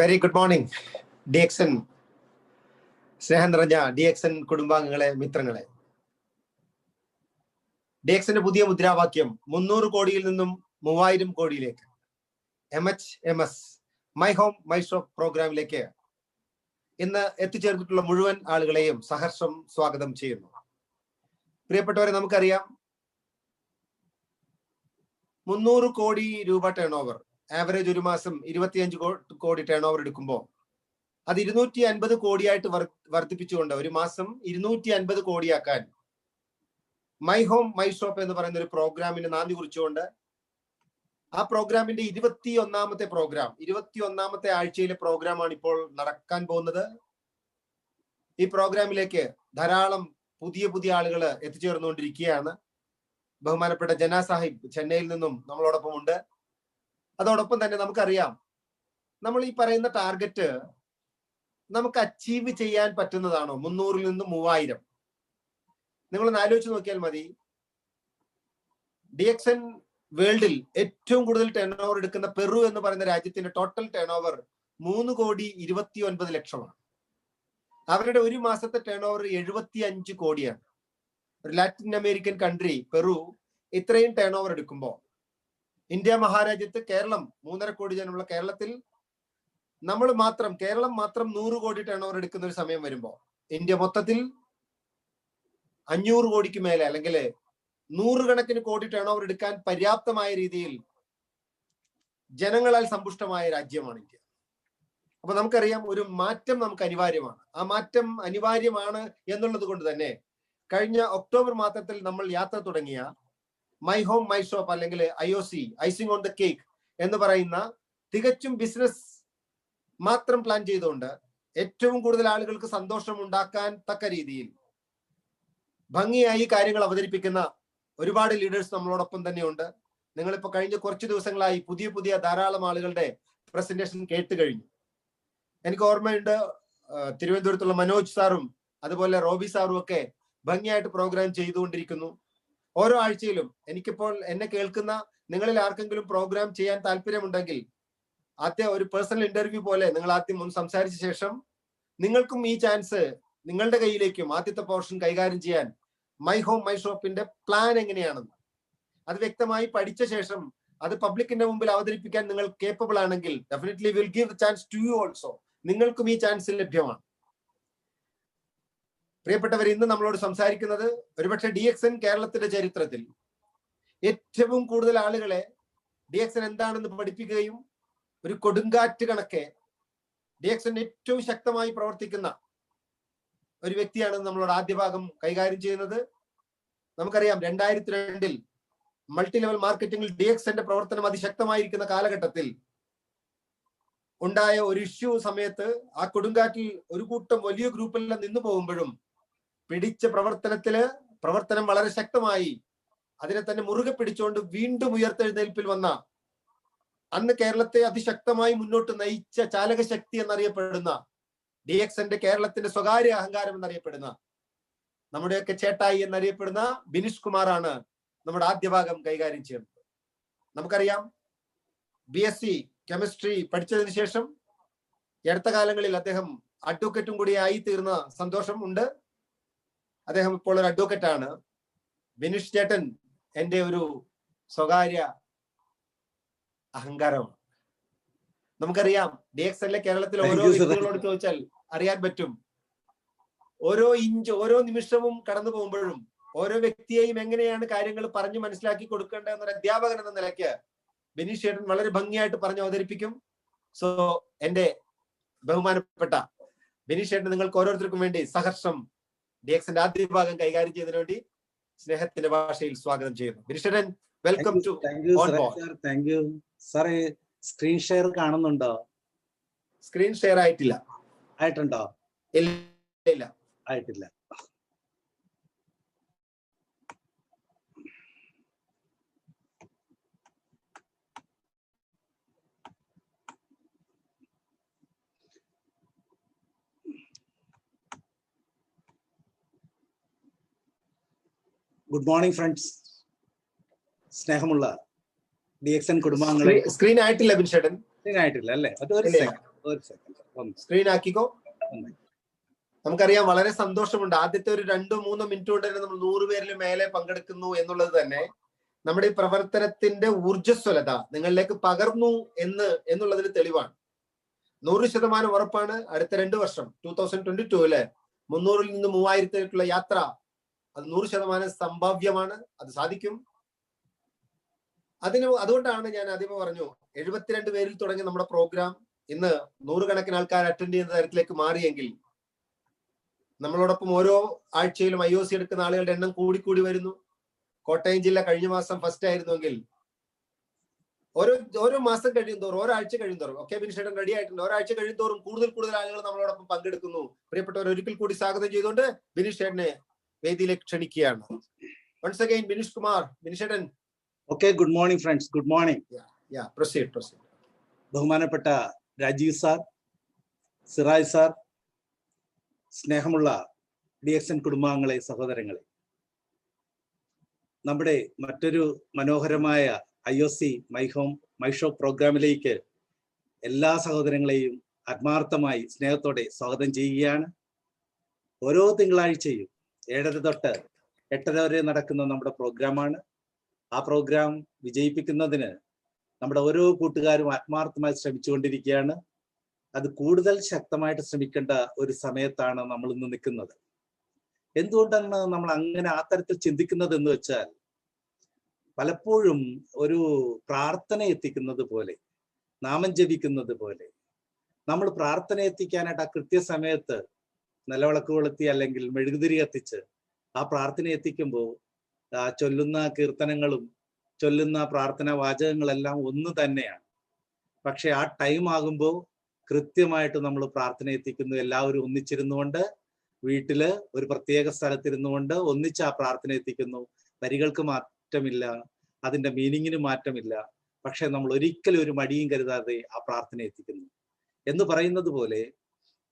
Very good morning DXN സ്നേഹം നിറഞ്ഞ DXN കുടുംബാംഗങ്ങളെ, മിത്രങ്ങളെ. DXN പുതിയ മുദ്രാവാക്യം 300 കോടിയിൽ നിന്നും 3000 കോടിയിലേക്ക്, MHMS my home my shop പ്രോഗ്രാമിലേക്ക് ഇന്ന് എത്തിച്ചേർന്നിട്ടുള്ള മുഴുവൻ ആളുകളെയും സഹർഷം സ്വാഗതം ചെയ്യുന്നു. പ്രിയപ്പെട്ടവരെ, നമുക്കറിയാം 300 കോടി രൂപ ടേൺ ഓവർ, ആവറേജ് ഒരു മാസം 25 കോടി ടേൺ ഓവർ എടുക്കുമ്പോൾ അത് 250 കോടിയായിട്ട് വർദ്ധിപ്പിച്ചുകൊണ്ട് ഒരു മാസം 250 കോടിയാക്കാൻ മൈ ഹോം മൈ ഷോപ്പ് എന്ന് പറയുന്ന ഒരു പ്രോഗ്രാമിന് നാന്ദി കുറിച്ചുകൊണ്ട് ആ പ്രോഗ്രാമിന്റെ 21ാമത്തെ ആഴ്ചയിലെ പ്രോഗ്രാമാണ് ഇപ്പോൾ നടക്കാൻ പോകുന്നത്. ഈ പ്രോഗ്രാമിലേക്ക് ധാരാളം പുതിയ ആളുകൾ എത്തിച്ചേർന്നുകൊണ്ടിരിക്കുകയാണ്. ബഹുമാനപ്പെട്ട ജനാ സാഹിബ് ചെന്നൈയിൽ നിന്നും നമ്മളോടൊപ്പം ഉണ്ട്. അതോടൊപ്പം തന്നെ നമുക്കറിയാം, നമ്മൾ ഈ പറയുന്ന ടാർഗറ്റ് നമുക്ക് അച്ചീവ് ചെയ്യാൻ പറ്റുന്നതാണോ? 300-ൽ നിന്ന് 3000. നിങ്ങളൊന്ന് ആലോചിച്ച് നോക്കിയാൽ മതി. DXN വേൾഡിൽ ഏറ്റവും കൂടുതൽ ടേൺ ഓവർ എടുക്കുന്ന പെറു എന്ന് പറയുന്ന രാജ്യത്തിന്റെ ടോട്ടൽ ടേൺ ഓവർ 3,29,00,000 അവരുടെ ഒരു മാസത്തെ ടേൺ ഓവർ 75 കോടിയാണ്. ഒരു ലാറ്റിൻ അമേരിക്കൻ കൺട്രി പെറു ഇത്രയും ടേൺ ഓവർ എടുക്കുമ്പോൾ, ഇന്ത്യ മഹാരാജ്യത്ത് കേരളം 3.5 കോടി ജനമുള്ള കേരളത്തിൽ കേരളം മാത്രം 100 കോടി ടേൺ ഓവർ എടുക്കുന്ന ഒരു സമയം വരുമ്പോൾ, ഇന്ത്യ മൊത്തത്തിൽ 500 കോടിക്ക് മേലെ അല്ലെങ്കിൽ 100 കണക്കിന് കോടി ടേൺ ഓവർ എടുക്കാൻ പര്യാപ്തമായ രീതിയിൽ ജനങ്ങളാൽ സമ്പുഷ്ടമായ രാജ്യമാണ് ഇന്ത്യ. അപ്പൊ നമുക്കറിയാം, ഒരു മാറ്റം നമുക്ക് അനിവാര്യമാണ്. ആ മാറ്റം അനിവാര്യമാണ് എന്നുള്ളത് കൊണ്ട് തന്നെ കഴിഞ്ഞ ഒക്ടോബർ മാസത്തിൽ നമ്മൾ യാത്ര തുടങ്ങിയ മൈ ഹോം മൈ ഷോപ്പ് അല്ലെങ്കിൽ IOC, icing on the cake എന്ന് പറയുന്ന തികച്ചും ബിസിനസ് മാത്രം പ്ലാൻ ചെയ്തുകൊണ്ട് ഏറ്റവും കൂടുതൽ ആളുകൾക്ക് സന്തോഷം ഉണ്ടാക്കാൻ തക്ക രീതിയിൽ ഭംഗിയായി കാര്യങ്ങൾ അവതരിപ്പിക്കുന്ന ഒരുപാട് ലീഡേഴ്സ് നമ്മളോടൊപ്പം തന്നെയുണ്ട്. നിങ്ങളിപ്പോ കഴിഞ്ഞ കുറച്ച് ദിവസങ്ങളായി പുതിയ ധാരാളം ആളുകളുടെ പ്രസന്റേഷൻ കേട്ട് കഴിഞ്ഞു. എനിക്ക് ഓർമ്മയുണ്ട്, തിരുവനന്തപുരത്തുള്ള മനോജ് സാറും അതുപോലെ റോബി സാറും ഒക്കെ ഭംഗിയായിട്ട് പ്രോഗ്രാം ചെയ്തുകൊണ്ടിരിക്കുന്നു. ഓരോ ആഴ്ചയിലും എനിക്കിപ്പോൾ എന്നെ കേൾക്കുന്ന നിങ്ങളിൽ ആർക്കെങ്കിലും പ്രോഗ്രാം ചെയ്യാൻ താല്പര്യമുണ്ടെങ്കിൽ ആദ്യം ഒരു പേഴ്സണൽ ഇന്റർവ്യൂ പോലെ നിങ്ങൾ ആദ്യം ഒന്ന് സംസാരിച്ച ശേഷം നിങ്ങൾക്കും ഈ ചാൻസ് നിങ്ങളുടെ കയ്യിലേക്കും ആദ്യത്തെ പോർഷൻ കൈകാര്യം ചെയ്യാൻ മൈ ഹോം മൈ ഷോപ്പിന്റെ പ്ലാൻ എങ്ങനെയാണെന്ന് അത് വ്യക്തമായി പഠിച്ച ശേഷം അത് പബ്ലിക്കിന്റെ മുമ്പിൽ അവതരിപ്പിക്കാൻ നിങ്ങൾ കേപ്പബിൾ ആണെങ്കിൽ definitely will give the chance to you also. നിങ്ങൾക്കും ഈ ചാൻസ് ലഭ്യമാണ്. പ്രിയപ്പെട്ടവർ, ഇന്ന് നമ്മളോട് സംസാരിക്കുന്നത് ഒരുപക്ഷെ DXN കേരളത്തിന്റെ ചരിത്രത്തിൽ ഏറ്റവും കൂടുതൽ ആളുകളെ DXN എന്താണെന്ന് പഠിപ്പിക്കുകയും ഒരു കൊടുങ്കാറ്റ് കണക്കെ DXN ഏറ്റവും ശക്തമായി പ്രവർത്തിക്കുന്ന ഒരു വ്യക്തിയാണ് നമ്മളോട് ആദ്യ ഭാഗം കൈകാര്യം ചെയ്യുന്നത്. നമുക്കറിയാം, 2002-ൽ മൾട്ടി ലെവൽ മാർക്കറ്റിംഗിൽ DXN പ്രവർത്തനം അതിശക്തമായിരിക്കുന്ന കാലഘട്ടത്തിൽ ഉണ്ടായ ഒരു ഇഷ്യൂ സമയത്ത് ആ കൊടുങ്കാറ്റിൽ ഒരു കൂട്ടം വലിയ ഗ്രൂപ്പെല്ലാം നിന്നു പോകുമ്പോഴും പിടിച്ച പ്രവർത്തനം വളരെ ശക്തമായി അതിനെ തന്നെ മുറുകെ പിടിച്ചുകൊണ്ട് വീണ്ടും ഉയർത്തെഴുന്നേൽപ്പിൽ വന്ന, അന്ന് കേരളത്തെ അതിശക്തമായി മുന്നോട്ട് നയിച്ച ചാലക ശക്തി എന്നറിയപ്പെടുന്ന DXN കേരളത്തിന്റെ സ്വകാര്യ അഹങ്കാരം എന്നറിയപ്പെടുന്ന നമ്മുടെയൊക്കെ ചേട്ടായി എന്നറിയപ്പെടുന്ന ബിനീഷ് കുമാറാണ് നമ്മുടെ ആദ്യ ഭാഗം കൈകാര്യം ചെയ്യുന്നത്. നമുക്കറിയാം, BSc കെമിസ്ട്രി പഠിച്ചതിന് ശേഷം അടുത്ത കാലങ്ങളിൽ അദ്ദേഹം അഡ്വക്കേറ്റും കൂടി ആയി തീർന്ന സന്തോഷം ഉണ്ട്. അദ്ദേഹം ഇപ്പോൾ ഒരു അഡ്വക്കേറ്റ് ആണ്. ബിനീഷ് ചേട്ടൻ എൻ്റെ ഒരു സ്വകാര്യ അഹങ്കാരമാണ്. നമുക്കറിയാം, DXN കേരളത്തിലെ ഓരോ വ്യക്തികളോട് ചോദിച്ചാൽ അറിയാൻ പറ്റും. ഓരോ നിമിഷവും കടന്നു പോകുമ്പോഴും ഓരോ വ്യക്തിയെയും എങ്ങനെയാണ് കാര്യങ്ങൾ പറഞ്ഞു മനസ്സിലാക്കി കൊടുക്കേണ്ടത് എന്നൊരു അധ്യാപകൻ എന്ന നിലയ്ക്ക് ബിനീഷ് ചേട്ടൻ വളരെ ഭംഗിയായിട്ട് പറഞ്ഞു അവതരിപ്പിക്കും. സോ എന്റെ ബഹുമാനപ്പെട്ട ബിനീഷ് ചേട്ടൻ നിങ്ങൾക്ക് ഓരോരുത്തർക്കും വേണ്ടി സഹർഷം DXN ആദ്യ ഭാഗം കൈകാര്യം ചെയ്തതിനു വേണ്ടി സ്നേഹത്തിന്റെ ഭാഷയിൽ സ്വാഗതം ചെയ്യുന്നു. ബിനീഷ് ചേട്ടൻ, welcome to on board. Thank you sir. Screen share കാണുന്നുണ്ടോ? സ്ക്രീൻ ഷെയർ ആയിട്ടില്ല. ആയിട്ടുണ്ടോ? ഇല്ല, ആയിട്ടില്ല. Good morning friends. സ്നേഹമുള്ള DXN കുടുംബാംഗങ്ങളെ. സ്ക്രീൻ ആയിട്ടില്ല ബിൻഷേട്ടൻ. ആയിട്ടില്ല അല്ലേ? ഒരു സെക്കൻഡ് സ്ക്രീൻ ആക്കിക്കോ. നമുക്കറിയാം, വളരെ സന്തോഷമുണ്ട്. ആദ്യത്തെ ഒരു 2-3 മിനിറ്റ് കൊണ്ട് തന്നെ നമ്മൾ 100 പേരിൽ മേലെ പങ്കെടുക്കുന്നു എന്നുള്ളത് തന്നെ നമ്മുടെ ഈ പ്രവർത്തനത്തിന്റെ ഊർജ്ജസ്വലത നിങ്ങളിലേക്ക് പകർന്നു എന്നുള്ളതിന് തെളിവാണ്. 100% ഉറപ്പാണ്. അടുത്ത 2 വർഷം 2022 300-ൽ നിന്ന് 3000-ലേക്കുള്ള യാത്ര അത് 100% സംഭാവ്യമാണ്. അത് സാധിക്കും. അതുകൊണ്ടാണ് ഞാൻ ആദ്യമേ പറഞ്ഞു, 72 പേരിൽ തുടങ്ങിയ നമ്മുടെ പ്രോഗ്രാം ഇന്ന് 100 കണക്കിന് ആൾക്കാർ അറ്റൻഡ് ചെയ്യുന്ന തരത്തിലേക്ക് മാറിയെങ്കിൽ നമ്മളോടൊപ്പം ഓരോ ആഴ്ചയിലും IOC എടുക്കുന്ന ആളുകളുടെ എണ്ണം കൂടി വരുന്നു. കോട്ടയം ജില്ല കഴിഞ്ഞ മാസം ഫസ്റ്റ് ആയിരുന്നുവെങ്കിൽ ഓരോ മാസം കഴിയുന്തോറും, ഒരാഴ്ച കഴിയുന്തോറും, ഓക്കെ ബിനിഷേട്ടൻ റെഡി ആയിട്ടുണ്ട്, ഒരാഴ്ച കഴിയുന്തോറും കൂടുതൽ ആളുകൾ നമ്മളോടൊപ്പം പങ്കെടുക്കുന്നു. പ്രിയപ്പെട്ടവർ, ഒരിക്കൽ കൂടി സ്വാഗതം ചെയ്തുകൊണ്ട് ബിനിഷേട്ടനെ വേദിയിലേക്ക് ക്ഷണിക്കുകയാണ്. വൺസ് അഗൈൻ ബിനീഷ് കുമാർ, ബിനിഷേട്ടൻ. Okay, good morning friends, good morning. Proceed. ബഹുമാനപ്പെട്ട രാജീവ് സാർ, സിറാജ് സാർ, സ്നേഹമുള്ള DXN കുടുംബാംഗങ്ങളെ, സഹോദരങ്ങളെ, നമ്മുടെ മറ്റൊരു മനോഹരമായ IOC my home my show പ്രോഗ്രാമിലേക്ക് എല്ലാ സഹോദരങ്ങളെയും ആത്മാർത്ഥമായി സ്നേഹത്തോടെ സ്വാഗതം ചെയ്യുകയാണ്. ഓരോ തിങ്കളാഴ്ചയും 7:30 തൊട്ട് 8:30 വരെ നടക്കുന്ന നമ്മുടെ പ്രോഗ്രാമാണ്. ആ പ്രോഗ്രാം വിജയിപ്പിക്കുന്നതിന് നമ്മുടെ ഓരോ കൂട്ടുകാരും ആത്മാർത്ഥമായി ശ്രമിച്ചുകൊണ്ടിരിക്കുകയാണ്. അത് കൂടുതൽ ശക്തമായിട്ട് ശ്രമിക്കേണ്ട ഒരു സമയത്താണ് നമ്മൾ ഇന്ന് നിൽക്കുന്നത്. എന്തുകൊണ്ടാണ് നമ്മൾ അങ്ങനെ ആ തരത്തിൽ ചിന്തിക്കുന്നത് എന്ന് വെച്ചാൽ, പലപ്പോഴും ഒരു പ്രാർത്ഥന എത്തിക്കുന്നത് പോലെ, നാമം ജപിക്കുന്നത് പോലെ, നമ്മൾ പ്രാർത്ഥന എത്തിക്കാനായിട്ട് ആ കൃത്യസമയത്ത് നിലവിളക്ക് കൊളുത്തി അല്ലെങ്കിൽ മെഴുകുതിരി കത്തിച്ച് ആ പ്രാർത്ഥന എത്തിക്കുമ്പോൾ ചൊല്ലുന്ന കീർത്തനങ്ങളും ചൊല്ലുന്ന പ്രാർത്ഥനാ വാചകങ്ങളെല്ലാം ഒന്ന് തന്നെയാണ്. പക്ഷെ ആ ടൈം ആകുമ്പോൾ കൃത്യമായിട്ട് നമ്മൾ പ്രാർത്ഥന എത്തിക്കുന്നു. എല്ലാവരും ഒന്നിച്ചിരുന്നുകൊണ്ട്, വീട്ടില് ഒരു പ്രത്യേക സ്ഥലത്തിരുന്നുകൊണ്ട് ഒന്നിച്ച് ആ പ്രാർത്ഥന എത്തിക്കുന്നു. വരികൾക്ക് മാറ്റമില്ല, അതിന്റെ മീനിങ്ങിന് മാറ്റമില്ല. പക്ഷെ നമ്മൾ ഒരിക്കലും ഒരു മടിയും കരുതാതെ ആ പ്രാർത്ഥന എത്തിക്കുന്നു. എന്ന് പറയുന്നത് പോലെ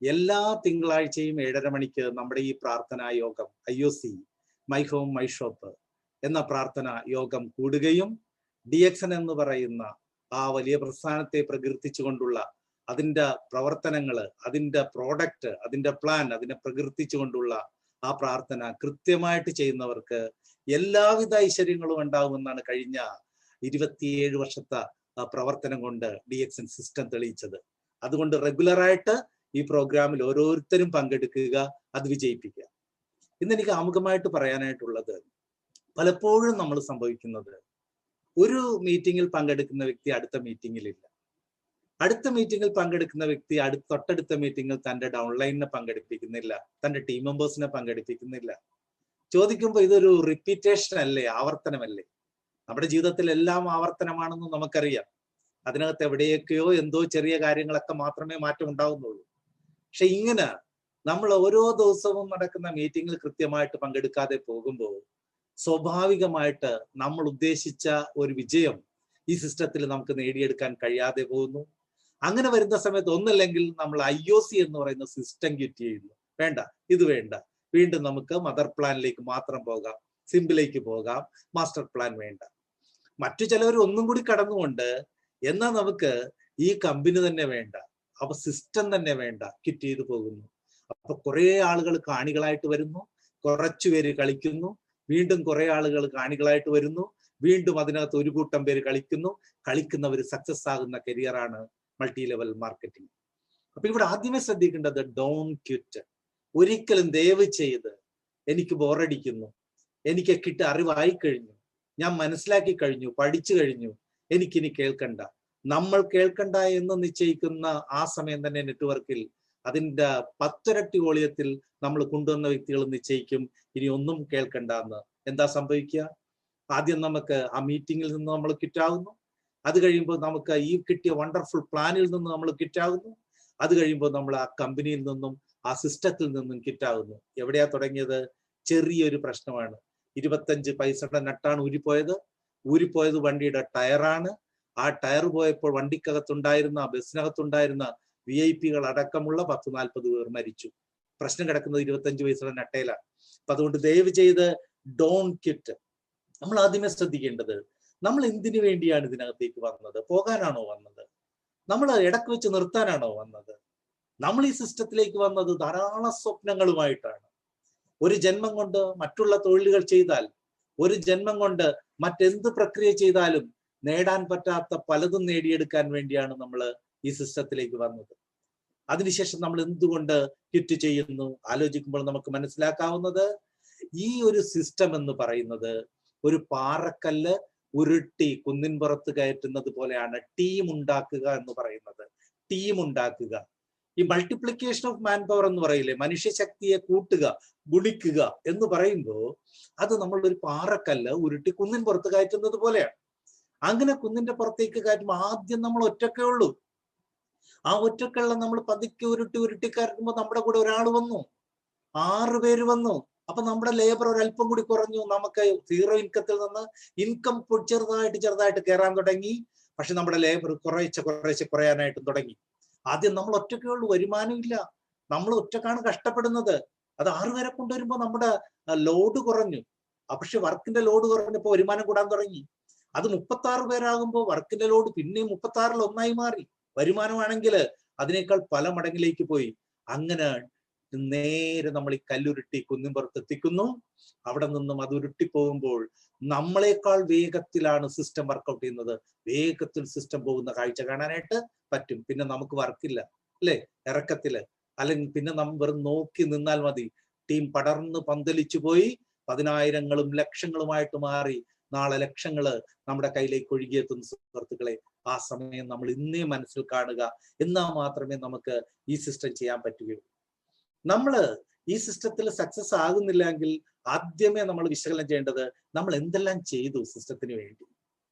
എല്ലാ തിങ്കളാഴ്ചയും 7:30 മണിക്ക് നമ്മുടെ ഈ പ്രാർത്ഥനാ യോഗം IOC my home my shop എന്ന പ്രാർത്ഥന യോഗം കൂടുകയും DXN എന്ന് പറയുന്ന ആ വലിയ പ്രസ്ഥാനത്തെ പ്രകീർത്തിച്ചുകൊണ്ടുള്ള അതിൻ്റെ പ്രവർത്തനങ്ങൾ, അതിൻ്റെ പ്രോഡക്റ്റ്, അതിൻ്റെ പ്ലാൻ, അതിനെ പ്രകീർത്തിച്ചുകൊണ്ടുള്ള ആ പ്രാർത്ഥന കൃത്യമായിട്ട് ചെയ്യുന്നവർക്ക് എല്ലാവിധ ഐശ്വര്യങ്ങളും ഉണ്ടാകുമെന്നാണ് കഴിഞ്ഞ 27 വർഷത്തെ പ്രവർത്തനം കൊണ്ട് DXN സിസ്റ്റം തെളിയിച്ചത്. അതുകൊണ്ട് റെഗുലറായിട്ട് ഈ പ്രോഗ്രാമിൽ ഓരോരുത്തരും പങ്കെടുക്കുക, അത് വിജയിപ്പിക്കുക. ഇന്ന് എനിക്ക് ആമുഖമായിട്ട് പറയാനായിട്ടുള്ളത്, പലപ്പോഴും നമ്മൾ സംഭവിക്കുന്നത്, ഒരു മീറ്റിങ്ങിൽ പങ്കെടുക്കുന്ന വ്യക്തി അടുത്ത മീറ്റിങ്ങിലില്ല, അടുത്ത മീറ്റിങ്ങിൽ പങ്കെടുക്കുന്ന വ്യക്തി തൊട്ടടുത്ത മീറ്റിങ്ങിൽ തന്റെ ഡൗൺലൈനിനെ പങ്കെടുപ്പിക്കുന്നില്ല, തന്റെ ടീം മെമ്പേഴ്സിനെ പങ്കെടുപ്പിക്കുന്നില്ല. ചോദിക്കുമ്പോൾ ഇതൊരു റിപ്പീറ്റേഷൻ അല്ലേ, ആവർത്തനമല്ലേ? നമ്മുടെ ജീവിതത്തിൽ എല്ലാം ആവർത്തനമാണെന്ന് നമുക്കറിയാം. അതിനകത്ത് എവിടെയൊക്കെയോ എന്തോ ചെറിയ കാര്യങ്ങളൊക്കെ മാത്രമേ മാറ്റം ഉണ്ടാവുന്നുള്ളൂ. പക്ഷെ ഇങ്ങനെ നമ്മൾ ഓരോ ദിവസവും നടക്കുന്ന മീറ്റിങ്ങിൽ കൃത്യമായിട്ട് പങ്കെടുക്കാതെ പോകുമ്പോൾ സ്വാഭാവികമായിട്ട് നമ്മൾ ഉദ്ദേശിച്ച ഒരു വിജയം ഈ സിസ്റ്റത്തിൽ നമുക്ക് നേടിയെടുക്കാൻ കഴിയാതെ പോകുന്നു. അങ്ങനെ വരുന്ന സമയത്ത് ഒന്നല്ലെങ്കിൽ നമ്മൾ IOC എന്ന് പറയുന്ന സിസ്റ്റം ക്വിറ്റ് ചെയ്യുന്നു. വേണ്ട, ഇത് വേണ്ട, വീണ്ടും നമുക്ക് മദർ പ്ലാനിലേക്ക് മാത്രം പോകാം, സിമ്പിലേക്ക് പോകാം, മാസ്റ്റർ പ്ലാൻ വേണ്ട. മറ്റു ചിലവർ ഒന്നും കൂടി കടന്നുകൊണ്ട് എന്നാൽ നമുക്ക് ഈ കമ്പനി തന്നെ വേണ്ട, അപ്പൊ സിസ്റ്റം തന്നെ വേണ്ട, ക്വിറ്റ് ചെയ്തു പോകുന്നു. അപ്പൊ കുറെ ആളുകൾ കാണികളായിട്ട് വരുന്നു, കുറച്ചുപേര് കളിക്കുന്നു, വീണ്ടും കുറെ ആളുകൾ കാണികളായിട്ട് വരുന്നു, വീണ്ടും അതിനകത്ത് ഒരു കൂട്ടം പേര് കളിക്കുന്നവർ സക്സസ് ആകുന്ന കരിയറാണ് മൾട്ടി ലെവൽ മാർക്കറ്റിംഗ്. അപ്പൊ ഇവിടെ ആദ്യമേ ശ്രദ്ധിക്കേണ്ടത് ഡോണ്ട് ക്വിറ്റ്. ഒരിക്കലും ദയവ് ചെയ്ത് എനിക്ക് ബോറടിക്കുന്നു, എനിക്ക് അറിവായി കഴിഞ്ഞു, ഞാൻ മനസ്സിലാക്കി കഴിഞ്ഞു, പഠിച്ചു കഴിഞ്ഞു, എനിക്കിനി കേൾക്കണ്ട. നമ്മൾ കേൾക്കണ്ട എന്ന് നിശ്ചയിക്കുന്ന ആ സമയം തന്നെ നെറ്റ്വർക്കിൽ അതിൻ്റെ 10 ഇരട്ടി വോളിയത്തിൽ നമ്മൾ കൊണ്ടുവന്ന വ്യക്തികൾ നിശ്ചയിക്കും ഇനി ഒന്നും കേൾക്കണ്ട എന്ന്. എന്താ സംഭവിക്കുക? ആദ്യം നമുക്ക് ആ മീറ്റിങ്ങിൽ നിന്ന് നമ്മൾ ക്വിറ്റാകുന്നു, അത് കഴിയുമ്പോൾ നമുക്ക് ഈ കിട്ടിയ വണ്ടർഫുൾ പ്ലാനിൽ നിന്ന് നമ്മൾ ക്വിറ്റാകുന്നു, അത് കഴിയുമ്പോൾ നമ്മൾ ആ കമ്പനിയിൽ നിന്നും ആ സിസ്റ്റത്തിൽ നിന്നും ക്വിറ്റാകുന്നു. എവിടെയാ തുടങ്ങിയത്? ചെറിയൊരു പ്രശ്നമാണ്. 25 പൈസയുടെ നട്ടാണ് ഊരിപ്പോയത് വണ്ടിയുടെ ടയറാണ്. ആ ടയർ പോയപ്പോൾ വണ്ടിക്കകത്തുണ്ടായിരുന്ന, ബസ്സിനകത്തുണ്ടായിരുന്ന VIP-കൾ അടക്കമുള്ള 10-40 പേർ മരിച്ചു. പ്രശ്നം കിടക്കുന്നത് 25 പൈസയുടെ നട്ടയിലാണ്. അപ്പൊ അതുകൊണ്ട് ദയവ് ചെയ്ത് ഡോണ്ട് ക്വിറ്റ്. നമ്മൾ ആദ്യമേ ശ്രദ്ധിക്കേണ്ടത്, നമ്മൾ എന്തിനു വേണ്ടിയാണ് ഇതിനകത്തേക്ക് വന്നത്? പോകാനാണോ വന്നത്? നമ്മൾ ഇടക്ക് വെച്ച് നിർത്താനാണോ വന്നത്? നമ്മൾ ഈ സിസ്റ്റത്തിലേക്ക് വന്നത് ധാരാളം സ്വപ്നങ്ങളുമായിട്ടാണ്. ഒരു ജന്മം കൊണ്ട് മറ്റുള്ള തൊഴിലുകൾ ചെയ്താൽ, ഒരു ജന്മം കൊണ്ട് മറ്റെന്ത് പ്രക്രിയ ചെയ്താലും നേടാൻ പറ്റാത്ത പലതും നേടിയെടുക്കാൻ വേണ്ടിയാണ് നമ്മൾ ഈ സിസ്റ്റത്തിലേക്ക് വന്നത്. അതിനുശേഷം നമ്മൾ എന്തുകൊണ്ട് ക്വിറ്റ് ചെയ്യുന്നു? ആലോചിക്കുമ്പോൾ നമുക്ക് മനസ്സിലാക്കാവുന്നത്, ഈ ഒരു സിസ്റ്റം എന്ന് പറയുന്നത് ഒരു പാറക്കല്ല് ഉരുട്ടി കുന്നിൻ പുറത്ത് കയറ്റുന്നത് പോലെയാണ് ടീം ഉണ്ടാക്കുക എന്ന് പറയുന്നത്. ടീം ഉണ്ടാക്കുക, ഈ മൾട്ടിപ്ലിക്കേഷൻ ഓഫ് മാൻ പവർ എന്ന് പറയില്ലേ, മനുഷ്യശക്തിയെ കൂട്ടുക, ഗുണിക്കുക എന്ന് പറയുമ്പോൾ അത് നമ്മൾ ഒരു പാറക്കല്ല് ഉരുട്ടി കുന്നിൻ പുറത്ത് കയറ്റുന്നത് പോലെയാണ്. അങ്ങനെ കുന്നിന്റെ പുറത്തേക്ക് കയറ്റുമ്പോൾ ആദ്യം നമ്മൾ ഒറ്റക്കേ ഉള്ളൂ. ആ ഒറ്റക്കള്ള നമ്മൾ പതുക്കെ ഉരുട്ടി കയറ്റുമ്പോൾ നമ്മുടെ കൂടെ ഒരാൾ വന്നു, 6 പേര് വന്നു. അപ്പൊ നമ്മുടെ ലേബർ ഒരല്പം കൂടി കുറഞ്ഞു. നമുക്ക് 0 ഇൻകത്തിൽ നിന്ന് ഇൻകം ചെറുതായിട്ട് കയറാൻ തുടങ്ങി. പക്ഷെ നമ്മുടെ ലേബർ കുറേശ്ശെ കുറയാനായിട്ടും തുടങ്ങി. ആദ്യം നമ്മൾ ഒറ്റക്കേ ഉള്ളൂ, വരുമാനമില്ല, നമ്മൾ ഒറ്റക്കാണ് കഷ്ടപ്പെടുന്നത്. അത് 6 പേരെ കൊണ്ടുവരുമ്പോൾ നമ്മുടെ ലോഡ് കുറഞ്ഞു. പക്ഷെ വർക്കിന്റെ ലോഡ് കുറഞ്ഞപ്പോൾ വരുമാനം കൂടാൻ തുടങ്ങി. അത് 36 പേരാകുമ്പോൾ വർക്കിന്റെ ലോഡ് പിന്നെയും 36-ൽ 1 മാറി. വരുമാനമാണെങ്കിൽ അതിനേക്കാൾ പല മടങ്ങിലേക്ക് പോയി. അങ്ങനെ നേരെ നമ്മൾ ഈ കല്ലുരുട്ടി കുന്നിൻ പുറത്ത് എത്തിക്കുന്നു. അവിടെ നിന്നും അത് ഉരുട്ടി പോകുമ്പോൾ നമ്മളെക്കാൾ വേഗത്തിലാണ് സിസ്റ്റം വർക്കൗട്ട് ചെയ്യുന്നത്. വേഗത്തിൽ സിസ്റ്റം പോകുന്ന കാഴ്ച കാണാനായിട്ട് പറ്റും. പിന്നെ നമുക്ക് വർക്കില്ല അല്ലെ, ഇറക്കത്തില്. അല്ലെങ്കിൽ പിന്നെ നമ്മൾ വെറും നോക്കി നിന്നാൽ മതി. ടീം പടർന്ന് പന്തലിച്ചു പോയി 10,000-ങ്ങളും ലക്ഷങ്ങളുമായിട്ട് മാറി. നാളെ ലക്ഷങ്ങള് നമ്മുടെ കയ്യിലേക്ക് ഒഴുകിയെത്തുന്ന സുഹൃത്തുക്കളെ, ആ സമയം നമ്മൾ ഇന്നേ മനസ്സിൽ കാണുക. എന്നാൽ മാത്രമേ നമുക്ക് ഈ സിസ്റ്റം ചെയ്യാൻ പറ്റുകയുള്ളൂ. നമ്മള് ഈ സിസ്റ്റത്തിൽ സക്സസ് ആകുന്നില്ലെങ്കിൽ ആദ്യമേ നമ്മൾ വിശകലനം ചെയ്യേണ്ടത് നമ്മൾ എന്തെല്ലാം ചെയ്തു സിസ്റ്റത്തിന് വേണ്ടി.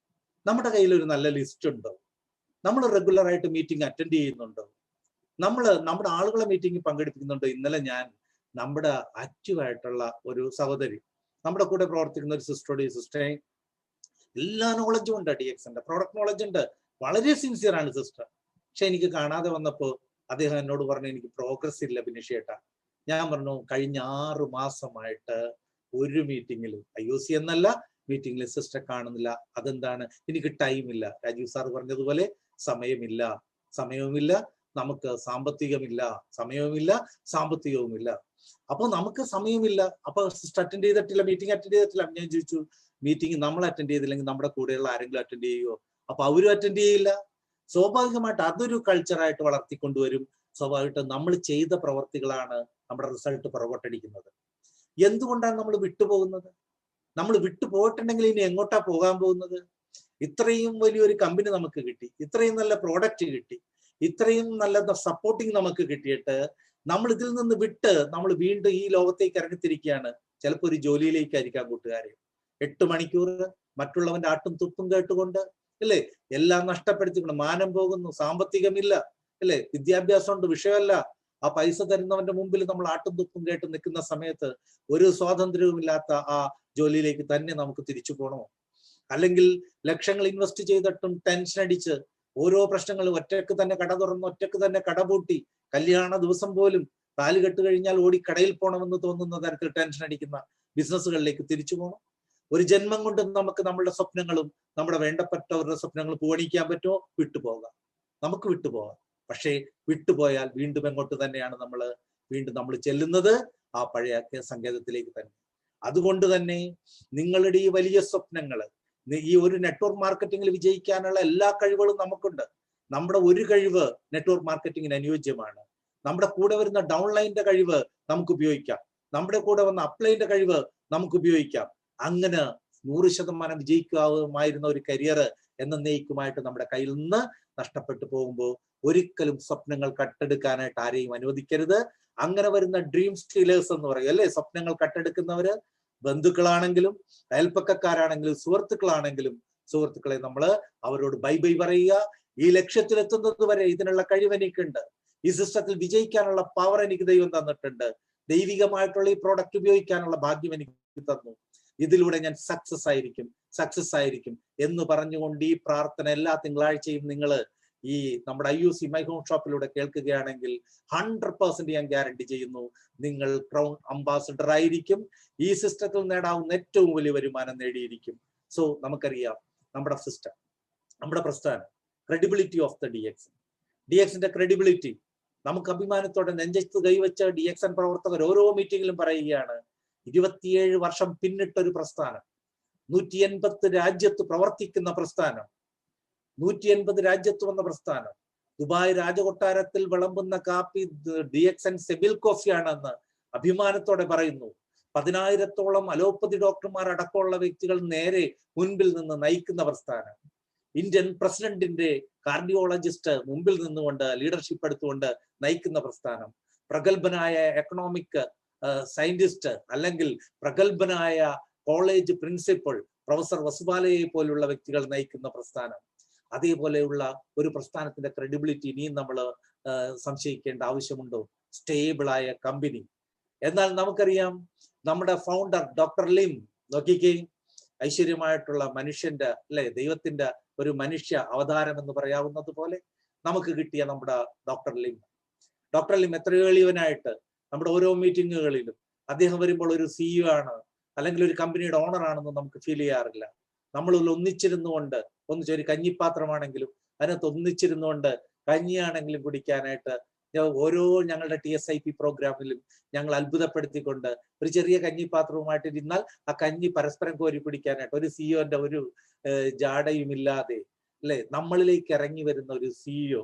നമ്മുടെ കയ്യിൽ ഒരു നല്ല ലിസ്റ്റ് ഉണ്ടോ? നമ്മൾ റെഗുലർ ആയിട്ട് മീറ്റിംഗ് അറ്റൻഡ് ചെയ്യുന്നുണ്ടോ? നമ്മുടെ ആളുകളെ മീറ്റിംഗിൽ പങ്കെടുപ്പിക്കുന്നുണ്ടോ? ഇന്നലെ ഞാൻ നമ്മുടെ ആക്റ്റീവായിട്ടുള്ള ഒരു സഹോദരി, നമ്മുടെ കൂടെ പ്രവർത്തിക്കുന്ന ഒരു സിസ്റ്ററെ, എല്ലാ നോളജും ഉണ്ട്, DXന്റെ പ്രോഡക്റ്റ് നോളജ് ഉണ്ട്, വളരെ സിൻസിയർ ആണ് സിസ്റ്റർ. പക്ഷെ എനിക്ക് കാണാതെ വന്നപ്പോൾ അദ്ദേഹം എന്നോട് പറഞ്ഞു, എനിക്ക് പ്രോഗ്രസ് ഇല്ല ബിനീഷേട്ടാ. ഞാൻ പറഞ്ഞു, കഴിഞ്ഞ 6 മാസമായിട്ട് ഒരു മീറ്റിംഗിലും IOC എന്നല്ല മീറ്റിംഗിൽ സിസ്റ്റർ കാണുന്നില്ല. അതെന്താണ്? എനിക്ക് ടൈമില്ല. രാജീവ് സാർ പറഞ്ഞതുപോലെ സമയവുമില്ല, നമുക്ക് സാമ്പത്തികമില്ല, സമയവുമില്ല, സാമ്പത്തികവുമില്ല. അപ്പൊ നമുക്ക് സമയമില്ല. അപ്പൊ സിസ്റ്റർ അറ്റൻഡ് ചെയ്തിട്ടില്ല, മീറ്റിംഗ് അറ്റൻഡ് ചെയ്തിട്ടില്ല. ഞാൻ ചോദിച്ചു, മീറ്റിംഗ് നമ്മൾ അറ്റൻഡ് ചെയ്തില്ലെങ്കിൽ നമ്മുടെ കൂടെയുള്ള ആരെങ്കിലും അറ്റൻഡ് ചെയ്യുമോ? അപ്പൊ അവരും അറ്റൻഡ് ചെയ്യില്ല. സ്വാഭാവികമായിട്ട് അതൊരു കൾച്ചറായിട്ട് വളർത്തിക്കൊണ്ടുവരും. സ്വാഭാവികമായിട്ട് നമ്മൾ ചെയ്ത പ്രവർത്തികളാണ് നമ്മുടെ റിസൾട്ട് പുറകോട്ടടിക്കുന്നത്. എന്തുകൊണ്ടാണ് നമ്മൾ വിട്ടുപോകുന്നത്? നമ്മൾ വിട്ടുപോയിട്ടുണ്ടെങ്കിൽ ഇനി എങ്ങോട്ടാ പോകാൻ പോകുന്നത്? ഇത്രയും വലിയൊരു കമ്പനി നമുക്ക് കിട്ടി, ഇത്രയും നല്ല പ്രോഡക്റ്റ് കിട്ടി, ഇത്രയും നല്ല സപ്പോർട്ടിങ് നമുക്ക് കിട്ടിയിട്ട് നമ്മൾ ഇതിൽ നിന്ന് വിട്ട് നമ്മൾ വീണ്ടും ഈ ലോകത്തേക്ക് ഇറങ്ങിത്തിരിക്കുകയാണ്. ചിലപ്പോൾ ഒരു ജോലിയിലേക്കായിരിക്കാം കൂട്ടുകാരെ. 8 മണിക്കൂർ മറ്റുള്ളവന്റെ ആട്ടും തുപ്പും കേട്ടുകൊണ്ട് അല്ലേ, എല്ലാം നഷ്ടപ്പെടുത്തിക്കൊണ്ട് മാനം പോകുന്നു, സാമ്പത്തികമില്ല അല്ലെ, വിദ്യാഭ്യാസം കൊണ്ട് വിഷയമല്ല. ആ പൈസ തരുന്നവന്റെ മുമ്പിൽ നമ്മൾ ആട്ടും തുപ്പും കേട്ട് നിൽക്കുന്ന സമയത്ത് ഒരു സ്വാതന്ത്ര്യവുമില്ലാത്ത ആ ജോലിയിലേക്ക് തന്നെ നമുക്ക് തിരിച്ചു പോകണോ? അല്ലെങ്കിൽ ലക്ഷങ്ങൾ ഇൻവെസ്റ്റ് ചെയ്തിട്ടും ടെൻഷൻ അടിച്ച് ഓരോ പ്രശ്നങ്ങളും ഒറ്റക്ക് തന്നെ കട തുറന്ന് ഒറ്റക്ക് തന്നെ കട പൂട്ടി, കല്യാണ ദിവസം പോലും താലി കെട്ട് കഴിഞ്ഞാൽ ഓടി കടയിൽ പോകണമെന്ന് തോന്നുന്ന തരത്തിൽ ടെൻഷൻ അടിക്കുന്ന ബിസിനസ്സുകളിലേക്ക് തിരിച്ചു പോകണം? ഒരു ജന്മം കൊണ്ട് നമുക്ക് നമ്മുടെ സ്വപ്നങ്ങളും നമ്മുടെ വേണ്ടപ്പെട്ടവരുടെ സ്വപ്നങ്ങളും പൂവണിക്കാൻ പറ്റുമോ? വിട്ടുപോകാം, നമുക്ക് വിട്ടുപോകാം. പക്ഷേ വിട്ടുപോയാൽ വീണ്ടും എങ്ങോട്ട് തന്നെയാണ് നമ്മൾ ചെല്ലുന്നത്? ആ പഴയ സങ്കേതത്തിലേക്ക് തന്നെ. അതുകൊണ്ട് തന്നെ നിങ്ങളുടെ ഈ വലിയ സ്വപ്നങ്ങള്, ഈ ഒരു നെറ്റ്വർക്ക് മാർക്കറ്റിംഗിൽ വിജയിക്കാനുള്ള എല്ലാ കഴിവുകളും നമുക്കുണ്ട്. നമ്മുടെ ഒരു കഴിവ് നെറ്റ്വർക്ക് മാർക്കറ്റിംഗിന് അനുയോജ്യമാണ്. നമ്മുടെ കൂടെ വരുന്ന ഡൗൺലൈനിന്റെ കഴിവ് നമുക്ക് ഉപയോഗിക്കാം, നമ്മുടെ കൂടെ വന്ന അപ്ലൈന്റെ കഴിവ് നമുക്ക് ഉപയോഗിക്കാം. അങ്ങനെ 100% വിജയിക്കാവുമായിരുന്ന ഒരു കരിയർ എന്നേക്കുമായിട്ട് നമ്മുടെ കയ്യിൽ നിന്ന് നഷ്ടപ്പെട്ടു പോകുമ്പോൾ ഒരിക്കലും സ്വപ്നങ്ങൾ കട്ടെടുക്കാനായിട്ട് ആരെയും അനുവദിക്കരുത്. അങ്ങനെ വരുന്ന ഡ്രീം സ്റ്റീലേഴ്സ് എന്ന് പറയും അല്ലെ, സ്വപ്നങ്ങൾ കട്ടെടുക്കുന്നവര് ബന്ധുക്കളാണെങ്കിലും അയൽപ്പക്കക്കാരാണെങ്കിലും സുഹൃത്തുക്കളെ നമ്മൾ അവരോട് ബൈ പറയുക. ഈ ലക്ഷ്യത്തിലെത്തുന്നത് വരെ ഇതിനുള്ള കഴിവ് എനിക്കുണ്ട്, ഈ സിസ്റ്റത്തിൽ വിജയിക്കാനുള്ള പവർ എനിക്ക് ദൈവം തന്നിട്ടുണ്ട്, ദൈവികമായിട്ടുള്ള ഈ പ്രോഡക്റ്റ് ഉപയോഗിക്കാനുള്ള ഭാഗ്യം എനിക്ക് തന്നു, ഇതിലൂടെ ഞാൻ സക്സസ് ആയിരിക്കും എന്ന് പറഞ്ഞുകൊണ്ട് ഈ പ്രാർത്ഥന എല്ലാ തിങ്കളാഴ്ചയും നിങ്ങൾ ഈ നമ്മുടെ IOC മൈ ഹോം ഷോപ്പിലൂടെ കേൾക്കുകയാണെങ്കിൽ 100% ഞാൻ ഗ്യാരണ്ടി ചെയ്യുന്നു, നിങ്ങൾ ക്രൗൺ അംബാസഡർ ആയിരിക്കും. ഈ സിസ്റ്റത്തിൽ നേടാവുന്ന ഏറ്റവും വലിയ വരുമാനം നേടിയിരിക്കും. സോ നമുക്കറിയാം നമ്മുടെ സിസ്റ്റം, നമ്മുടെ പ്രസ്ഥാനം, ക്രെഡിബിലിറ്റി ഓഫ് ദ DX, DXന്റെ ക്രെഡിബിലിറ്റി നമുക്ക് അഭിമാനത്തോടെ നെഞ്ചത്ത് കൈവച്ച DXN പ്രവർത്തകർ ഓരോ മീറ്റിംഗിലും പറയുകയാണ്, 27 വർഷം പിന്നിട്ടൊരു പ്രസ്ഥാനം, 180 രാജ്യത്ത് പ്രവർത്തിക്കുന്ന പ്രസ്ഥാനം, 180 രാജ്യത്ത് വന്ന പ്രസ്ഥാനം, ദുബായ് രാജകൊട്ടാരത്തിൽ വിളമ്പുന്ന കാപ്പി DXN സെബിൽ കോഫിയാണെന്ന് അഭിമാനത്തോടെ പറയുന്നു. 10,000-ഓളം അലോപ്പതി ഡോക്ടർമാർ അടക്കമുള്ള വ്യക്തികൾ നേരെ മുൻപിൽ നിന്ന് നയിക്കുന്ന പ്രസ്ഥാനം, ഇന്ത്യൻ പ്രസിഡന്റിന്റെ കാർഡിയോളജിസ്റ്റ് മുമ്പിൽ നിന്നുകൊണ്ട് ലീഡർഷിപ്പ് എടുത്തുകൊണ്ട് നയിക്കുന്ന പ്രസ്ഥാനം, പ്രഗത്ഭനായ എക്കണോമിക് സയന്റിസ്റ്റ് അല്ലെങ്കിൽ പ്രഗത്ഭനായ കോളേജ് പ്രിൻസിപ്പൽ പ്രൊഫസർ വസുബാലയെ പോലുള്ള വ്യക്തികൾ നയിക്കുന്ന പ്രസ്ഥാനം. അതേപോലെയുള്ള ഒരു പ്രസ്ഥാനത്തിന്റെ ക്രെഡിബിലിറ്റി ഇനിയും നമ്മൾ സംശയിക്കേണ്ട ആവശ്യമുണ്ടോ? സ്റ്റേബിളായ കമ്പനി. എന്നാൽ നമുക്കറിയാം, നമ്മുടെ ഫൗണ്ടർ ഡോക്ടർ ലിം, നോക്കിക്കേ, ഐശ്വര്യമായിട്ടുള്ള മനുഷ്യന്റെ ദൈവത്തിന്റെ ഒരു മനുഷ്യ അവതാരം എന്ന് പറയാവുന്നത് പോലെ നമുക്ക് കിട്ടിയ നമ്മുടെ ഡോക്ടർ ലിം എത്രയോ എളിയവനായിട്ട് നമ്മുടെ ഓരോ മീറ്റിങ്ങുകളിലും അദ്ദേഹം വരുമ്പോൾ ഒരു CEO ആണ് അല്ലെങ്കിൽ ഒരു കമ്പനിയുടെ ഓണർ ആണെന്ന് നമുക്ക് ഫീൽ ചെയ്യാറില്ല. നമ്മളിൽ ഒന്നിച്ചിരുന്നുകൊണ്ട്, ഒരു കഞ്ഞിപ്പാത്രമാണെങ്കിലും അതിനകത്ത് ഒന്നിച്ചിരുന്നുകൊണ്ട് കഞ്ഞിയാണെങ്കിലും കുടിക്കാനായിട്ട് ഓരോ ഞങ്ങളുടെ TSIP പ്രോഗ്രാമിലും ഞങ്ങൾ അത്ഭുതപ്പെടുത്തിക്കൊണ്ട് ഒരു ചെറിയ കഞ്ഞിപ്പാത്രവുമായിട്ട് ഇരുന്നാൽ ആ കഞ്ഞി പരസ്പരം കോരി കുടിക്കാനായിട്ട് ഒരു CEOന്റെ ഒരു ജാടയുമില്ലാതെ നമ്മളിലേക്ക് ഇറങ്ങി വരുന്ന ഒരു CEO.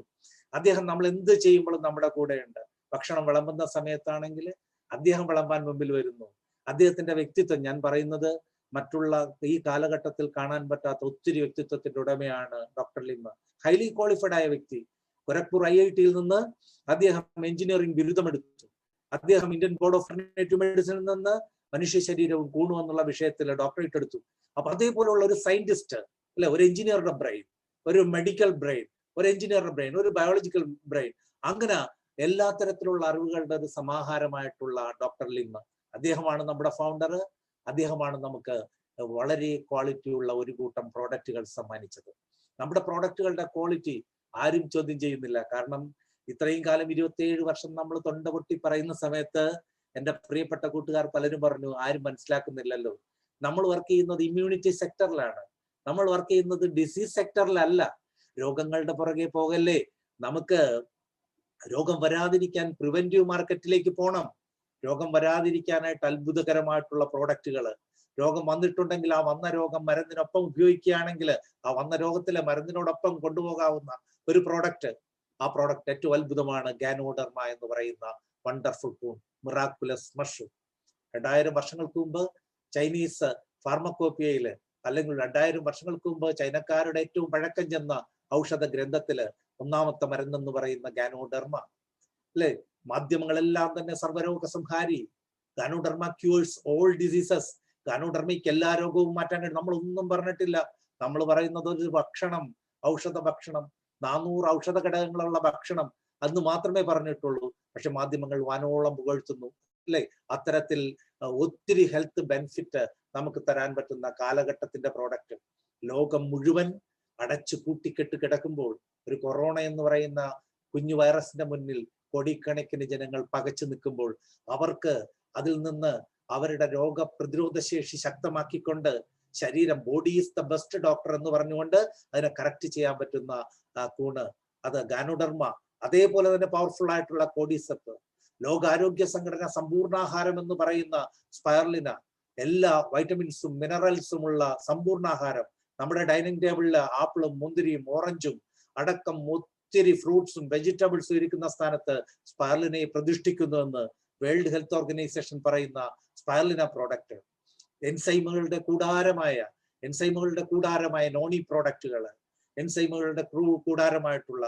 അദ്ദേഹം നമ്മൾ എന്ത് ചെയ്യുമ്പോഴും നമ്മുടെ കൂടെയുണ്ട്. ഭക്ഷണം വിളമ്പുന്ന സമയത്താണെങ്കിൽ അദ്ദേഹം വിളമ്പാൻ മുമ്പിൽ വരുന്നു. അദ്ദേഹത്തിന്റെ വ്യക്തിത്വം, ഞാൻ പറയുന്നത് മറ്റുള്ള ഈ കാലഘട്ടത്തിൽ കാണാൻ പറ്റാത്ത ഒത്തിരി വ്യക്തിത്വത്തിന്റെ ഉടമയാണ് ഡോക്ടർ ലിം. ഹൈലി ക്വാളിഫൈഡ് ആയ വ്യക്തി. ഖൊരഗ്പൂർ IIT-യിൽ നിന്ന് അദ്ദേഹം എഞ്ചിനീയറിംഗ് ബിരുദമെടുത്തു. അദ്ദേഹം ഇന്ത്യൻ ബോർഡ് ഓഫ് ആൾട്ടർനേറ്റീവ് മെഡിസിനിൽ നിന്ന് മനുഷ്യ ശരീരവും കൂണു എന്നുള്ള വിഷയത്തിൽ ഡോക്ടറേറ്റ് എടുത്തു. അപ്പൊ അതേപോലുള്ള ഒരു സയന്റിസ്റ്റ്, ഒരു എഞ്ചിനീയറുടെ ബ്രെയിൻ, ഒരു മെഡിക്കൽ ബ്രെയിൻ, ഒരു എഞ്ചിനീയറുടെ ബ്രെയിൻ, ഒരു ബയോളജിക്കൽ ബ്രെയിൻ, അങ്ങനെ എല്ലാ തരത്തിലുള്ള അറിവുകളുടെ ഒരു സമാഹാരമായിട്ടുള്ള ഡോക്ടർ ലിം. അദ്ദേഹമാണ് നമ്മുടെ ഫൗണ്ടർ. അദ്ദേഹമാണ് നമുക്ക് വളരെ ക്വാളിറ്റി ഉള്ള ഒരു കൂട്ടം പ്രോഡക്റ്റുകൾ സമ്മാനിച്ചത്. നമ്മുടെ പ്രോഡക്റ്റുകളുടെ ക്വാളിറ്റി ആരും ചോദ്യം ചെയ്യുന്നില്ല. കാരണം ഇത്രയും കാലം 27 വർഷം നമ്മൾ തൊണ്ട പൊട്ടി പറയുന്ന സമയത്ത് എൻ്റെ പ്രിയപ്പെട്ട കൂട്ടുകാർ പലരും പറഞ്ഞു, ആരും മനസ്സിലാക്കുന്നില്ലല്ലോ. നമ്മൾ വർക്ക് ചെയ്യുന്നത് ഇമ്മ്യൂണിറ്റി സെക്ടറിലാണ്, നമ്മൾ വർക്ക് ചെയ്യുന്നത് ഡിസീസ് സെക്ടറിലല്ല. രോഗങ്ങളുടെ പുറകെ പോകല്ലേ. നമുക്ക് രോഗം വരാതിരിക്കാൻ പ്രിവെന്റീവ് മാർക്കറ്റിലേക്ക് പോകണം. രോഗം വരാതിരിക്കാനായിട്ട് അത്ഭുതകരമായിട്ടുള്ള പ്രോഡക്റ്റുകൾ. രോഗം വന്നിട്ടുണ്ടെങ്കിൽ ആ വന്ന രോഗം മരുന്നിനൊപ്പം ഉപയോഗിക്കുകയാണെങ്കിൽ ആ വന്ന രോഗത്തിലെ മരുന്നിനോടൊപ്പം കൊണ്ടുപോകാവുന്ന ഒരു പ്രോഡക്റ്റ്. ആ പ്രോഡക്റ്റ് ഏറ്റവും അത്ഭുതമാണ് ഗാനോഡർമ എന്ന് പറയുന്ന വണ്ടർഫുൾ കൂൺ, മിറാക്കുലസ് മഷ്റൂം. 2000 വർഷങ്ങൾക്ക് മുമ്പ് ചൈനീസ് ഫാർമക്കോപ്പിയയില്, അല്ലെങ്കിൽ 2000 വർഷങ്ങൾക്ക് മുമ്പ് ചൈനക്കാരുടെ ഏറ്റവും പഴക്കം ചെന്ന ഔഷധ ഗ്രന്ഥത്തില് ഒന്നാമത്തെ മരുന്നെന്ന് പറയുന്ന ഗാനോഡർമ. മാധ്യമങ്ങളെല്ലാം തന്നെ സർവ്വരോഗ സംഹാരി. Ganoderma cures all diseases. ഗാനോഡർമയ്ക്ക് എല്ലാ രോഗവും മാറ്റാൻ കഴിയും. നമ്മളൊന്നും പറഞ്ഞിട്ടില്ല. നമ്മൾ പറയുന്നത് ഒരു ഭക്ഷണം, ഔഷധ ഭക്ഷണം, 400 ഔഷധ ഘടകങ്ങളുള്ള ഭക്ഷണം അന്ന് മാത്രമേ പറഞ്ഞിട്ടുള്ളൂ. പക്ഷെ മാധ്യമങ്ങൾ വാനോളം പുകഴ്ത്തുന്നു. അത്തരത്തിൽ ഒത്തിരി ഹെൽത്ത് ബെനിഫിറ്റ് നമുക്ക് തരാൻ പറ്റുന്ന കാലഘട്ടത്തിന്റെ പ്രോഡക്റ്റ്. ലോകം മുഴുവൻ അടച്ചു കൂട്ടിക്കെട്ട് കിടക്കുമ്പോൾ ഒരു കൊറോണ എന്ന് പറയുന്ന കുഞ്ഞു വൈറസിന്റെ മുന്നിൽ കോടിക്കണക്കിന് ജനങ്ങൾ പകച്ചു നിൽക്കുമ്പോൾ അവർക്ക് അതിൽ നിന്ന് അവരുടെ രോഗപ്രതിരോധ ശേഷി ശക്തമാക്കിക്കൊണ്ട് ശരീരം, body is the best doctor എന്ന് പറഞ്ഞുകൊണ്ട് അതിനെ കറക്റ്റ് ചെയ്യാൻ പറ്റുന്ന കൂണ്, അത് ഗാനോഡർമ. അതേപോലെ തന്നെ പവർഫുൾ ആയിട്ടുള്ള കോഡിസെപ്പ്. ലോകാരോഗ്യ സംഘടന സമ്പൂർണ്ണാഹാരം എന്ന് പറയുന്ന സ്പൈർലിന. എല്ലാ വൈറ്റമിൻസും മിനറൽസും ഉള്ള സമ്പൂർണ്ണാഹാരം. നമ്മുടെ ഡൈനിങ് ടേബിളില് ആപ്പിളും മുന്തിരിയും ഓറഞ്ചും അടക്കം ഒത്തിരി ഫ്രൂട്ട്സും വെജിറ്റബിൾസും ഇരിക്കുന്ന സ്ഥാനത്ത് സ്പൈർലിനെ പ്രതിഷ്ഠിക്കുന്നുവെന്ന് വേൾഡ് ഹെൽത്ത് ഓർഗനൈസേഷൻ പറയുന്ന സ്പൈർലിന പ്രോഡക്റ്റ്. എൻസൈമുകളുടെ കൂടാരമായ നോണി പ്രോഡക്റ്റുകൾ, എൻസൈമുകളുടെ കൂടാരമായിട്ടുള്ള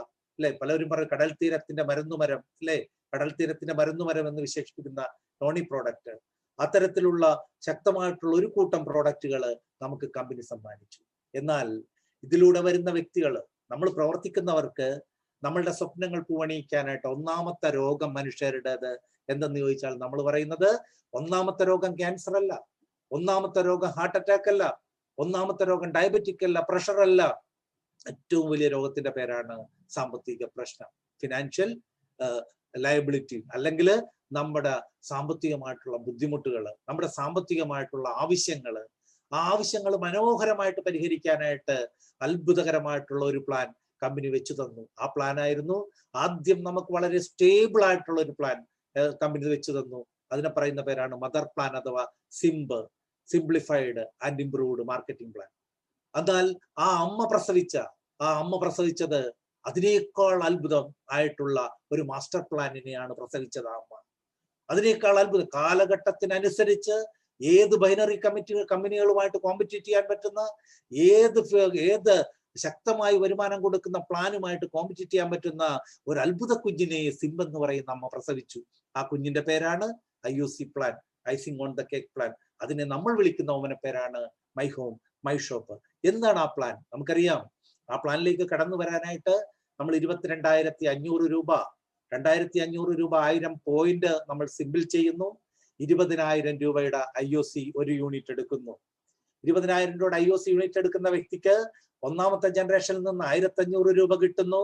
പലരും പറയും കടൽ തീരത്തിന്റെ മരുന്നുമരം, കടൽ തീരത്തിന്റെ മരുന്നുമരം എന്ന് വിശേഷിപ്പിക്കുന്ന നോണി പ്രോഡക്റ്റ്. അത്തരത്തിലുള്ള ശക്തമായിട്ടുള്ള ഒരു കൂട്ടം പ്രോഡക്റ്റുകൾ നമുക്ക് കമ്പനി സമ്മാനിച്ചു. എന്നാൽ ഇതിലൂടെ വരുന്ന വ്യക്തികൾ, നമ്മൾ പ്രവർത്തിക്കുന്നവർക്ക് നമ്മളുടെ സ്വപ്നങ്ങൾ പൂവണിയിക്കാനായിട്ട് ഒന്നാമത്തെ രോഗം മനുഷ്യരുടേത് എന്തെന്ന് ചോദിച്ചാൽ നമ്മൾ പറയുന്നത് ഒന്നാമത്തെ രോഗം ക്യാൻസർ അല്ല, ഒന്നാമത്തെ രോഗം ഹാർട്ട് അറ്റാക്ക് അല്ല, ഒന്നാമത്തെ രോഗം ഡയബറ്റിക് അല്ല, പ്രഷർ അല്ല. ഏറ്റവും വലിയ രോഗത്തിന്റെ പേരാണ് സാമ്പത്തിക പ്രശ്നം, ഫിനാൻഷ്യൽ ലയബിലിറ്റി. അല്ലെങ്കിൽ നമ്മുടെ സാമ്പത്തികമായിട്ടുള്ള ബുദ്ധിമുട്ടുകൾ, നമ്മുടെ സാമ്പത്തികമായിട്ടുള്ള ആവശ്യങ്ങൾ, ആ ആവശ്യങ്ങൾ മനോഹരമായിട്ട് പരിഹരിക്കാനായിട്ട് അത്ഭുതകരമായിട്ടുള്ള ഒരു പ്ലാൻ കമ്പനി വെച്ചു തന്നു. ആ പ്ലാൻ ആയിരുന്നു ആദ്യം നമുക്ക് വളരെ സ്റ്റേബിൾ ആയിട്ടുള്ള ഒരു പ്ലാൻ കമ്പനി വെച്ചു തന്നു. അതിനെ പറയുന്ന പേരാണ് മദർ പ്ലാൻ അഥവാ SIMP, simplified and improved marketing plan. എന്നാൽ ആ അമ്മ പ്രസവിച്ചത് അതിനേക്കാൾ അത്ഭുതം ആയിട്ടുള്ള ഒരു മാസ്റ്റർ പ്ലാനിനെയാണ് പ്രസവിച്ചത്. ആ അമ്മ അതിനേക്കാൾ അത്ഭുതം, കാലഘട്ടത്തിനനുസരിച്ച് ഏത് ബൈനറി കമ്പനികളുമായിട്ട് കോമ്പറ്റീറ്റ് ചെയ്യാൻ പറ്റുന്ന, ഏത് ശക്തമായി വരുമാനം കൊടുക്കുന്ന പ്ലാനുമായിട്ട് കോമ്പറ്റീറ്റ് ചെയ്യാൻ പറ്റുന്ന ഒരു അത്ഭുത കുഞ്ഞിനെ സിംബ് എന്ന് പറയുന്ന അമ്മ പ്രസവിച്ചു. ആ കുഞ്ഞിന്റെ പേരാണ് IOC plan, icing on the cake plan. അതിനെ നമ്മൾ വിളിക്കുന്ന ഓമന പേരാണ് മൈ ഹോം മൈ ഷോപ്പ്. എന്താണ് ആ പ്ലാൻ? നമുക്കറിയാം. ആ പ്ലാനിലേക്ക് കടന്നു വരാനായിട്ട് നമ്മൾ 22,500 രൂപ 1000 പോയിന്റ് നമ്മൾ സിമ്പിൾ ചെയ്യുന്നു. 20,000 രൂപയുടെ IOC ഒരു യൂണിറ്റ് എടുക്കുന്നു. 20,000 രൂപയുടെ IOC യൂണിറ്റ് എടുക്കുന്ന വ്യക്തിക്ക് ഒന്നാമത്തെ ജനറേഷനിൽ നിന്ന് 1,500 രൂപ കിട്ടുന്നു.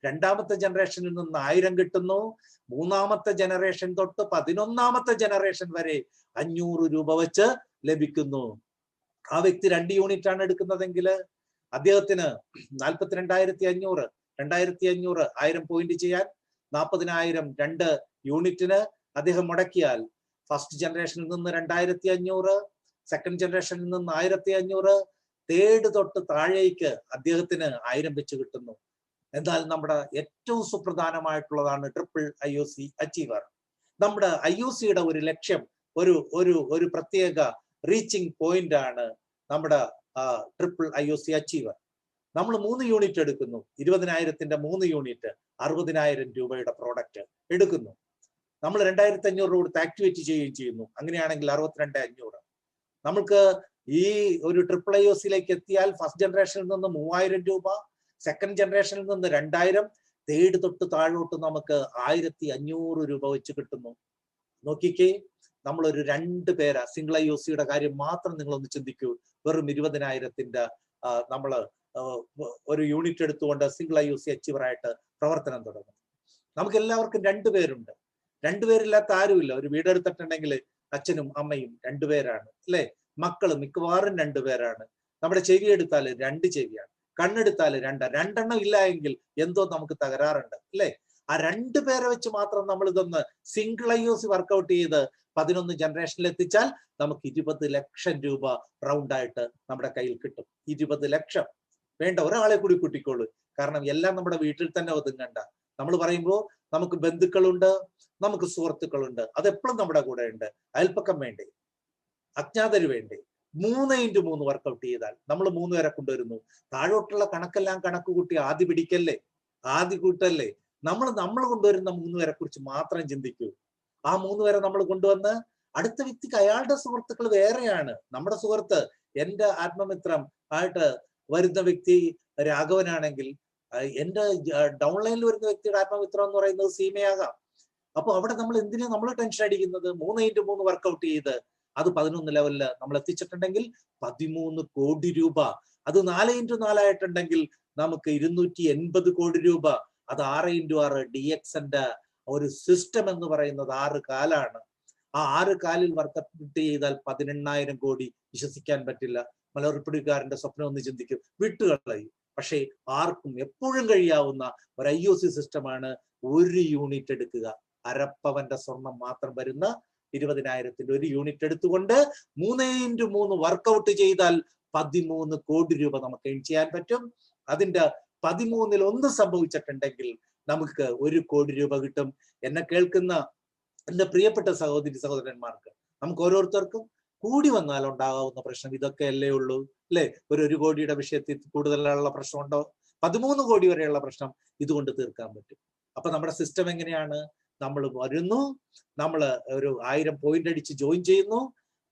രണ്ടാമത്തെ ജനറേഷനിൽ നിന്ന് 1000 കിട്ടുന്നു. മൂന്നാമത്തെ ജനറേഷൻ തൊട്ട് 11ാമത്തെ ജനറേഷൻ വരെ 500 രൂപ വെച്ച് ലഭിക്കുന്നു. ആ വ്യക്തി 2 യൂണിറ്റ് ആണ് എടുക്കുന്നതെങ്കിൽ അദ്ദേഹത്തിന് 42,500 2,500 1000 പോയിന്റ് ചെയ്യാൻ 40,000 2 യൂണിറ്റിന് അദ്ദേഹം മുടക്കിയാൽ ഫസ്റ്റ് ജനറേഷനിൽ നിന്ന് 2,500, സെക്കൻഡ് ജനറേഷനിൽ നിന്ന് 1,500, തേർഡ് തൊട്ട് താഴേക്ക് അദ്ദേഹത്തിന് 1000 വെച്ച് കിട്ടുന്നു. എന്നാൽ നമ്മുടെ ഏറ്റവും സുപ്രധാനമായിട്ടുള്ളതാണ് ട്രിപ്പിൾ IOC അച്ചീവർ. നമ്മുടെ IOCയുടെ ഒരു ലക്ഷ്യം, ഒരു പ്രത്യേക റീച്ചിങ് പോയിന്റ് ആണ് നമ്മുടെ ട്രിപ്പിൾ IOC അച്ചീവർ. നമ്മൾ 3 യൂണിറ്റ് എടുക്കുന്നു. 20,000ന്റെ 3 യൂണിറ്റ് 60,000 രൂപയുടെ പ്രോഡക്റ്റ് എടുക്കുന്നു. നമ്മൾ 2,500 രൂപ കൊടുത്ത് ആക്ടിവേറ്റ് ചെയ്യുകയും ചെയ്യുന്നു. അങ്ങനെയാണെങ്കിൽ 62,500. നമുക്ക് ഈ ഒരു ട്രിപ്പിൾ IOCയിലേക്ക് എത്തിയാൽ ഫസ്റ്റ് ജനറേഷനിൽ നിന്ന് 3,000 രൂപ, സെക്കൻഡ് ജനറേഷനിൽ നിന്ന് 2,000, തേർഡ് തൊട്ട് താഴോട്ട് നമുക്ക് 1,500 രൂപ വെച്ച് കിട്ടുന്നു. നോക്കിക്കേ, നമ്മളൊരു 2 പേര് സിംഗിൾ IOCയുടെ കാര്യം മാത്രം നിങ്ങളൊന്ന് ചിന്തിക്കൂ. വെറും 20,000ന്റെ നമ്മൾ ഒരു യൂണിറ്റ് എടുത്തുകൊണ്ട് സിംഗിൾ IOC അച്ചീവറായിട്ട് പ്രവർത്തനം തുടങ്ങും. നമുക്ക് എല്ലാവർക്കും 2 പേരുണ്ട്. 2 പേരില്ലാത്ത ആരുമില്ല. ഒരു വീടെടുത്തിട്ടുണ്ടെങ്കിൽ അച്ഛനും അമ്മയും 2 പേരാണ് അല്ലെ? മക്കളും മിക്കവാറും 2 പേരാണ്. നമ്മുടെ ചെവി എടുത്താൽ 2 ചെവിയാണ്. കണ്ണെടുത്താൽ 2. 2 എണ്ണം ഇല്ല എങ്കിൽ എന്തോ നമുക്ക് തകരാറുണ്ട് അല്ലെ? ആ 2 പേരെ വെച്ച് മാത്രം നമ്മൾ ഇതൊന്ന് സിംഗിൾ IOC വർക്കൗട്ട് ചെയ്ത് 11 ജനറേഷനിൽ എത്തിച്ചാൽ നമുക്ക് 20 ലക്ഷം രൂപ റൗണ്ട് ആയിട്ട് നമ്മുടെ കയ്യിൽ കിട്ടും. 20 ലക്ഷം വേണ്ട, ഒരാളെ കൂടി കൂട്ടിക്കോളൂ. കാരണം എല്ലാം നമ്മുടെ വീട്ടിൽ തന്നെ ഒതുങ്ങണ്ട. നമ്മൾ പറയുമ്പോൾ നമുക്ക് ബന്ധുക്കളുണ്ട്, നമുക്ക് സുഹൃത്തുക്കളുണ്ട്, അതെപ്പോഴും നമ്മുടെ കൂടെ ഉണ്ട്. അയൽപ്പക്കം വേണ്ടേ, അജ്ഞാതര് വേണ്ടേ? 3x3 വർക്കൗട്ട് ചെയ്താൽ നമ്മൾ 3 പേരെ കൊണ്ടുവരുന്നു. താഴോട്ടുള്ള കണക്കെല്ലാം കണക്ക് കൂട്ടി ആദ്യ പിടിക്കല്ലേ, ആദ്യ കൂട്ടല്ലേ. നമ്മൾ കൊണ്ടുവരുന്ന 3 പേരെ കുറിച്ച് മാത്രം ചിന്തിക്കൂ. ആ 3 പേരെ നമ്മൾ കൊണ്ടുവന്ന് അടുത്ത വ്യക്തിക്ക് അയാളുടെ സുഹൃത്തുക്കൾ വേറെയാണ്. നമ്മുടെ സുഹൃത്ത്, എന്റെ ആത്മമിത്രം ആയിട്ട് വരുന്ന വ്യക്തി രാഘവനാണെങ്കിൽ എന്റെ ഡൗൺലൈനിൽ വരുന്ന വ്യക്തിയുടെ ആത്മമിത്രം എന്ന് പറയുന്നത് സീമയാകാം. അപ്പൊ അവിടെ നമ്മൾ എന്തിനാ നമ്മൾ ടെൻഷൻ അടിക്കുന്നത്? 3x3 വർക്കൗട്ട് ചെയ്ത് അത് 11 ലെവലില് നമ്മൾ എത്തിച്ചിട്ടുണ്ടെങ്കിൽ 13 കോടി രൂപ. അത് 4x4 ആയിട്ടുണ്ടെങ്കിൽ നമുക്ക് 280 കോടി രൂപ. അത് 6x6 DXന്റെ ഒരു സിസ്റ്റം എന്ന് പറയുന്നത് 6 കാലാണ്. ആ 6 കാലിൽ വർക്കൗട്ട് ചെയ്താൽ 18,000 കോടി. വിശ്വസിക്കാൻ പറ്റില്ല. മലയാളിക്കാരന്റെ സ്വപ്നം ഒന്ന് ചിന്തിക്കും, വിട്ടുകളയും. പക്ഷേ ആർക്കും എപ്പോഴും കഴിയാവുന്ന ഒരു IOC സിസ്റ്റമാണ് 1 യൂണിറ്റ് എടുക്കുക. അരപ്പവന്റെ സ്വർണം മാത്രം വരുന്ന 20,000ന്റെ 1 യൂണിറ്റ് എടുത്തുകൊണ്ട് 3x3 വർക്കൗട്ട് ചെയ്താൽ 13 കോടി രൂപ നമുക്ക് ഏൺ ചെയ്യാൻ പറ്റും. അതിന്റെ 13ൽ 1 സംഭവിച്ചിട്ടുണ്ടെങ്കിൽ നമുക്ക് 1 കോടി രൂപ കിട്ടും. എന്നെ കേൾക്കുന്ന എന്റെ പ്രിയപ്പെട്ട സഹോദരന്മാർക്ക്, നമുക്ക് ഓരോരുത്തർക്കും കൂടി വന്നാൽ ഉണ്ടാകാവുന്ന പ്രശ്നം ഇതൊക്കെ അല്ലേ ഉള്ളൂ അല്ലെ? 1 കോടിയുടെ വിഷയത്തിൽ കൂടുതലുള്ള പ്രശ്നമുണ്ടോ? 13 കോടി വരെയുള്ള പ്രശ്നം ഇതുകൊണ്ട് തീർക്കാൻ പറ്റും. അപ്പൊ നമ്മുടെ സിസ്റ്റം എങ്ങനെയാണ്? നമ്മൾ വരുന്നു, നമ്മൾ ഒരു 1000 പോയിന്റ് അടിച്ച് ജോയിൻ ചെയ്യുന്നു,